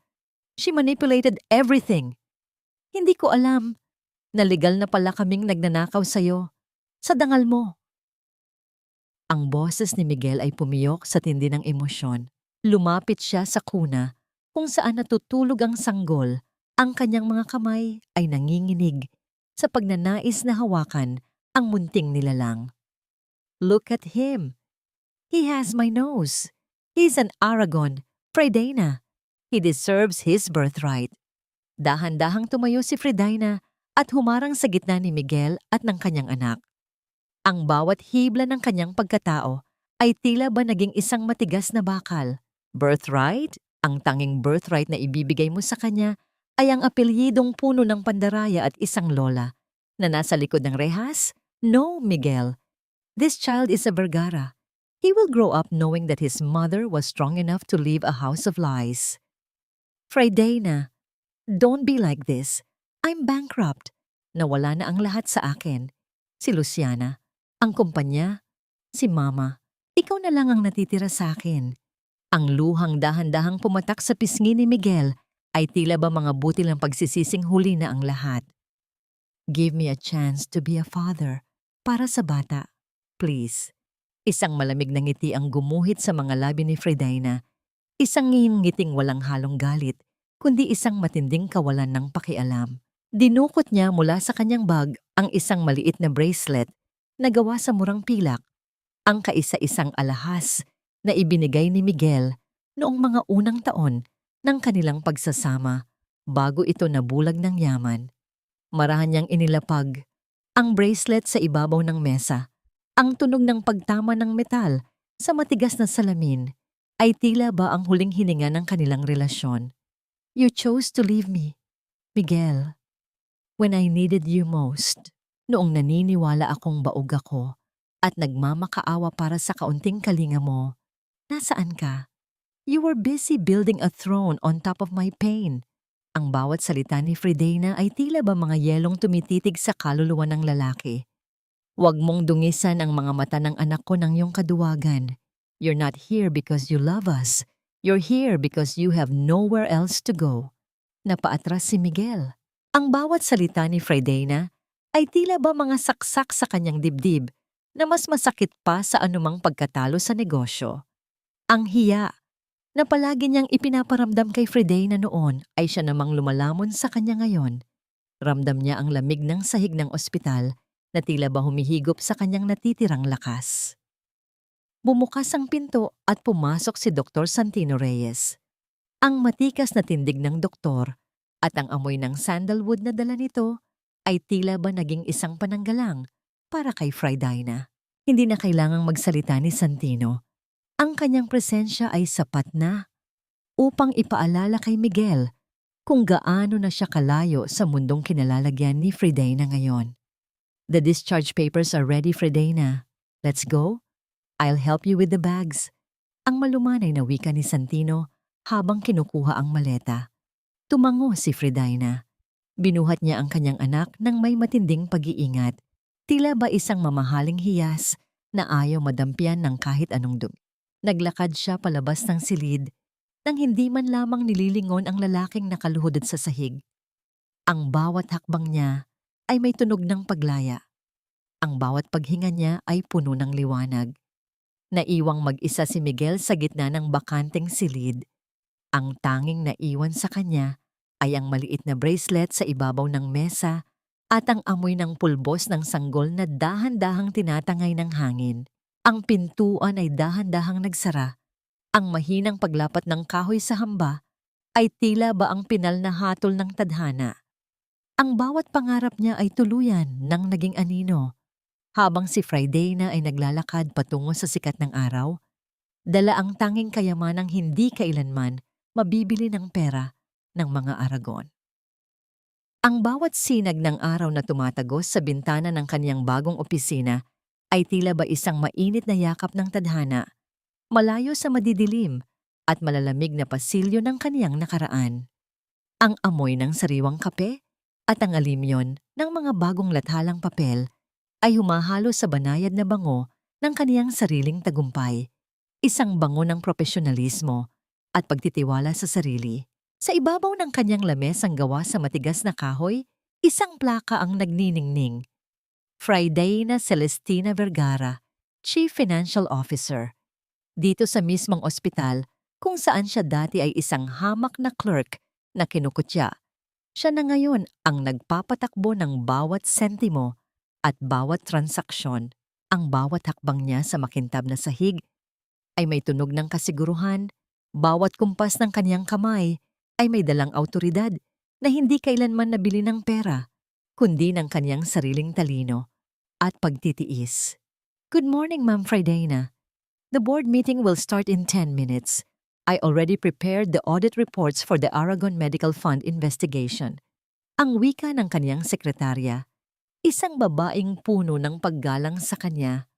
She manipulated everything. Hindi ko alam na legal na pala kaming nagnanakaw sa'yo. Sa dangal mo. Ang boses ni Miguel ay pumiyok sa tindi ng emosyon. Lumapit siya sa kuna kung saan natutulog ang sanggol. Ang kanyang mga kamay ay nanginginig sa pagnanais na hawakan ang munting nilalang. Look at him. He has my nose. He's an Aragon, Fredaina. He deserves his birthright. Dahan-dahang tumayo si Fredaina at humarang sa gitna ni Miguel at ng kanyang anak. Ang bawat hibla ng kanyang pagkatao ay tila ba naging isang matigas na bakal. Birthright? Ang tanging birthright na ibibigay mo sa kanya ay ang apelyidong puno ng pandaraya at isang lola na nasa likod ng rehas? No, Miguel. This child is a Vergara. He will grow up knowing that his mother was strong enough to leave a house of lies. Fredaina, don't be like this. I'm bankrupt. Nawala na ang lahat sa akin. Si Luciana, ang kumpanya, si Mama. Ikaw na lang ang natitira sa akin. Ang luhang dahan-dahang pumatak sa pisngi ni Miguel ay tila ba mga butil ng pagsisising huli na ang lahat. Give me a chance to be a father para sa bata. Please. Isang malamig na ngiti ang gumuhit sa mga labi ni Fredaina. Isang ngiting walang halong galit, kundi isang matinding kawalan ng pakialam. Dinukot niya mula sa kanyang bag ang isang maliit na bracelet na gawa sa murang pilak, ang kaisa-isang alahas na ibinigay ni Miguel noong mga unang taon ng kanilang pagsasama bago ito nabulag ng yaman. Marahan niyang inilapag ang bracelet sa ibabaw ng mesa. Ang tunog ng pagtama ng metal sa matigas na salamin ay tila ba ang huling hininga ng kanilang relasyon. You chose to leave me, Miguel, when I needed you most. Noong naniniwala akong baog ako at nagmamakaawa para sa kaunting kalinga mo, nasaan ka? You were busy building a throne on top of my pain. Ang bawat salita ni Fredaina ay tila ba mga yelong tumititig sa kaluluwa ng lalaki. Huwag mong dungisan ang mga mata ng anak ko ng iyong kaduwagan. You're not here because you love us. You're here because you have nowhere else to go. Napaatras si Miguel. Ang bawat salita ni Fredaina ay tila ba mga saksak sa kanyang dibdib na mas masakit pa sa anumang pagkatalo sa negosyo. Ang hiya na palagi niyang ipinaparamdam kay Fredaina noon ay siya namang lumalamon sa kanya ngayon. Ramdam niya ang lamig ng sahig ng ospital na tila ba humihigop sa kanyang natitirang lakas. Bumukas ang pinto at pumasok si Dr. Santino Reyes. Ang matikas na tindig ng doktor at ang amoy ng sandalwood na dala nito ay tila ba naging isang pananggalang para kay Fredaina. Hindi na kailangang magsalita ni Santino. Ang kanyang presensya ay sapat na upang ipaalala kay Miguel kung gaano na siya kalayo sa mundong kinalalagyan ni Fredaina ngayon. The discharge papers are ready, Fredaina. Let's go. I'll help you with the bags. Ang malumanay na wika ni Santino habang kinukuha ang maleta. Tumango si Fredaina. Binuhat niya ang kanyang anak ng may matinding pag-iingat. Tila ba isang mamahaling hiyas na ayaw madampian ng kahit anong dumi. Naglakad siya palabas ng silid nang hindi man lamang nililingon ang lalaking nakaluhod sa sahig. Ang bawat hakbang niya ay may tunog ng paglaya. Ang bawat paghinga niya ay puno ng liwanag. Naiwang mag-isa si Miguel sa gitna ng bakanteng silid. Ang tanging naiwan sa kanya ay ang maliit na bracelet sa ibabaw ng mesa at ang amoy ng pulbos ng sanggol na dahan-dahang tinatangay ng hangin. Ang pintuan ay dahan-dahang nagsara. Ang mahinang paglapat ng kahoy sa hamba ay tila ba ang pinal na hatol ng tadhana. Ang bawat pangarap niya ay tuluyan ng naging anino. Habang si Fredaina ay naglalakad patungo sa sikat ng araw, dala ang tanging kayamanang hindi kailanman mabibili ng pera ng mga Aragon. Ang bawat sinag ng araw na tumatagos sa bintana ng kaniyang bagong opisina ay tila ba isang mainit na yakap ng tadhana, malayo sa madidilim at malalamig na pasilyo ng kaniyang nakaraan. Ang amoy ng sariwang kape at ang alimyon ng mga bagong lathalang papel ay humahalo sa banayad na bango ng kaniyang sariling tagumpay, isang bango ng propesyonalismo at pagtitiwala sa sarili. Sa ibabaw ng kanyang lamesang gawa sa matigas na kahoy, isang plaka ang nagniningning. Friday na Celestina Vergara, Chief Financial Officer. Dito sa mismong ospital kung saan siya dati ay isang hamak na clerk na kinukutya. Siya na ngayon ang nagpapatakbo ng bawat sentimo at bawat transaksyon. Ang bawat hakbang niya sa makintab na sahig ay may tunog ng kasiguruhan. Bawat kumpas ng kanyang kamay ay may dalang awtoridad na hindi kailanman nabili ng pera, kundi ng kanyang sariling talino at pagtitiis. Good morning, Ma'am Fridayna. The board meeting will start in 10 minutes. I already prepared the audit reports for the Aragon Medical Fund investigation. Ang wika ng kanyang sekretarya, isang babaeng puno ng paggalang sa kanya.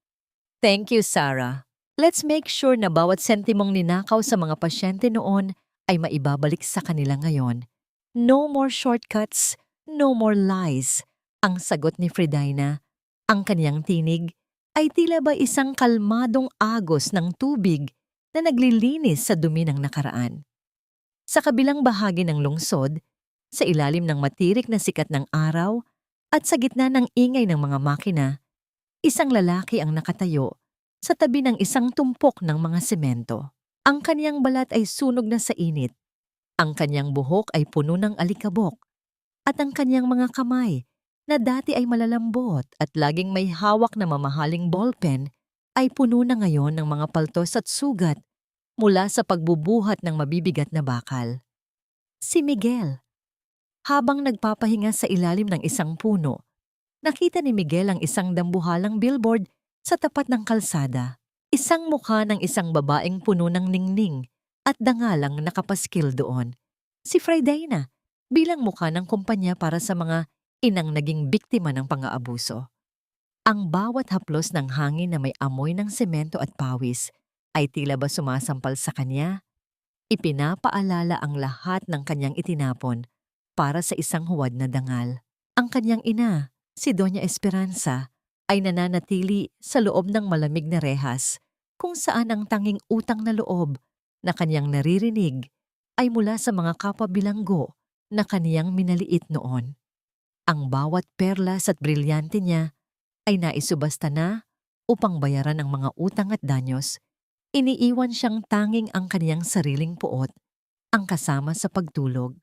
Thank you, Sarah. Let's make sure na bawat sentimong ninakaw sa mga pasyente noon ay maibabalik sa kanila ngayon. No more shortcuts, no more lies. Ang sagot ni Fridayna, ang kanyang tinig, ay tila ba isang kalmadong agos ng tubig na naglilinis sa dumi ng nakaraan. Sa kabilang bahagi ng lungsod, sa ilalim ng matirik na sikat ng araw at sa gitna ng ingay ng mga makina, isang lalaki ang nakatayo sa tabi ng isang tumpok ng mga semento. Ang kanyang balat ay sunog na sa init, ang kanyang buhok ay puno ng alikabok, at ang kanyang mga kamay na dati ay malalambot at laging may hawak na mamahaling ballpen ay puno na ngayon ng mga paltos at sugat mula sa pagbubuhat ng mabibigat na bakal. Si Miguel. Habang nagpapahinga sa ilalim ng isang puno, nakita ni Miguel ang isang dambuhalang billboard sa tapat ng kalsada. Isang mukha ng isang babaeng puno ng ningning at dangalang nakapaskil doon. Si Fridayna, bilang mukha ng kumpanya para sa mga inang naging biktima ng pang-aabuso. Ang bawat haplos ng hangin na may amoy ng semento at pawis ay tila ba sumasampal sa kanya. Ipinapaalala ang lahat ng kanyang itinapon para sa isang huwad na dangal. Ang kanyang ina, si Doña Esperanza, ay nananatili sa loob ng malamig na rehas kung saan ang tanging utang na loob na kanyang naririnig ay mula sa mga kapabilanggo na kaniyang minaliit noon. Ang bawat perlas at brilyante niya ay naisubasta na upang bayaran ang mga utang at danyos. Iniiwan siyang tanging ang kaniyang sariling puot, ang kasama sa pagtulog.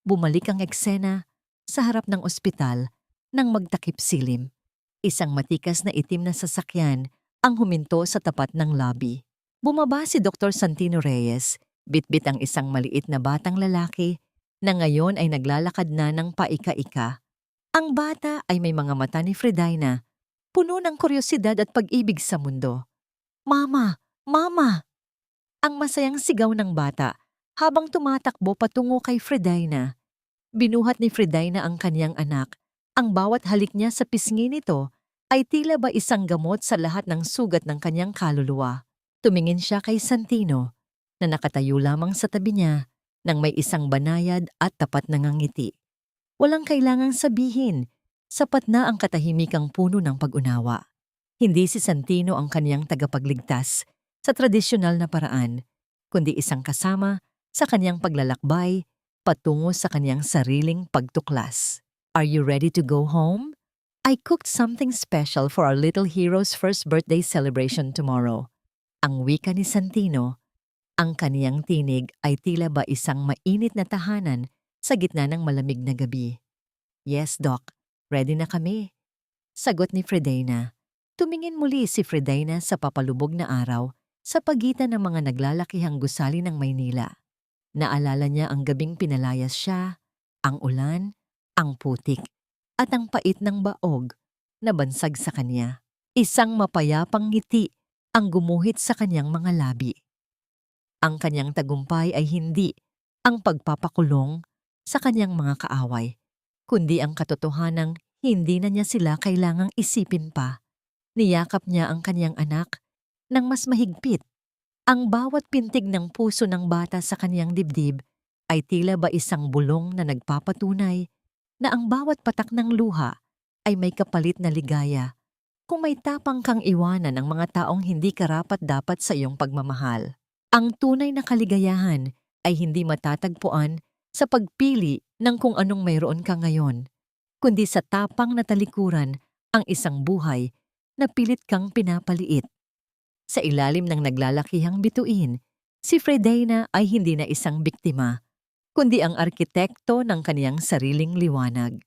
Bumalik ang eksena sa harap ng ospital nang magtakip silim. Isang matikas na itim na sasakyan ang huminto sa tapat ng lobby. Bumaba si Dr. Santino Reyes, bitbit ang isang maliit na batang lalaki na ngayon ay naglalakad na ng paika-ika. Ang bata ay may mga mata ni Fridayna, puno ng kuryosidad at pag-ibig sa mundo. Mama! Mama! Ang masayang sigaw ng bata habang tumatakbo patungo kay Fridayna. Binuhat ni Fridayna ang kanyang anak. Ang bawat halik niya sa pisngi nito ay tila ba isang gamot sa lahat ng sugat ng kanyang kaluluwa. Tumingin siya kay Santino na nakatayo lamang sa tabi niya nang may isang banayad at tapat na ngangiti. Walang kailangang sabihin, sapat na ang katahimikang puno ng pag-unawa. Hindi si Santino ang kanyang tagapagligtas sa tradisyonal na paraan, kundi isang kasama sa kanyang paglalakbay patungo sa kanyang sariling pagtuklas. Are you ready to go home? I cooked something special for our little hero's first birthday celebration tomorrow. Ang wika ni Santino, ang kaniyang tinig ay tila ba isang mainit na tahanan sa gitna ng malamig na gabi. Yes, Doc. Ready na kami. Sagot ni Fridayna. Tumingin muli si Fridayna sa papalubog na araw sa pagitan ng mga naglalakihang gusali ng Maynila. Naalala niya ang gabing pinalayas siya, ang ulan, ang putik, at ang pait ng baog na bansag sa kanya. Isang mapayapang ngiti ang gumuhit sa kanyang mga labi. Ang kanyang tagumpay ay hindi ang pagpapakulong sa kanyang mga kaaway, kundi ang katotohanang hindi na niya sila kailangang isipin pa. Niyakap niya ang kanyang anak ng mas mahigpit. Ang bawat pintig ng puso ng bata sa kanyang dibdib ay tila ba isang bulong na nagpapatunay na ang bawat patak ng luha ay may kapalit na ligaya kung may tapang kang iwanan ang mga taong hindi karapat-dapat sa iyong pagmamahal. Ang tunay na kaligayahan ay hindi matatagpuan sa pagpili ng kung anong mayroon ka ngayon, kundi sa tapang na talikuran ang isang buhay na pilit kang pinapaliit. Sa ilalim ng naglalakihang bituin, si Fredena ay hindi na isang biktima, kundi ang arkitekto ng kaniyang sariling liwanag.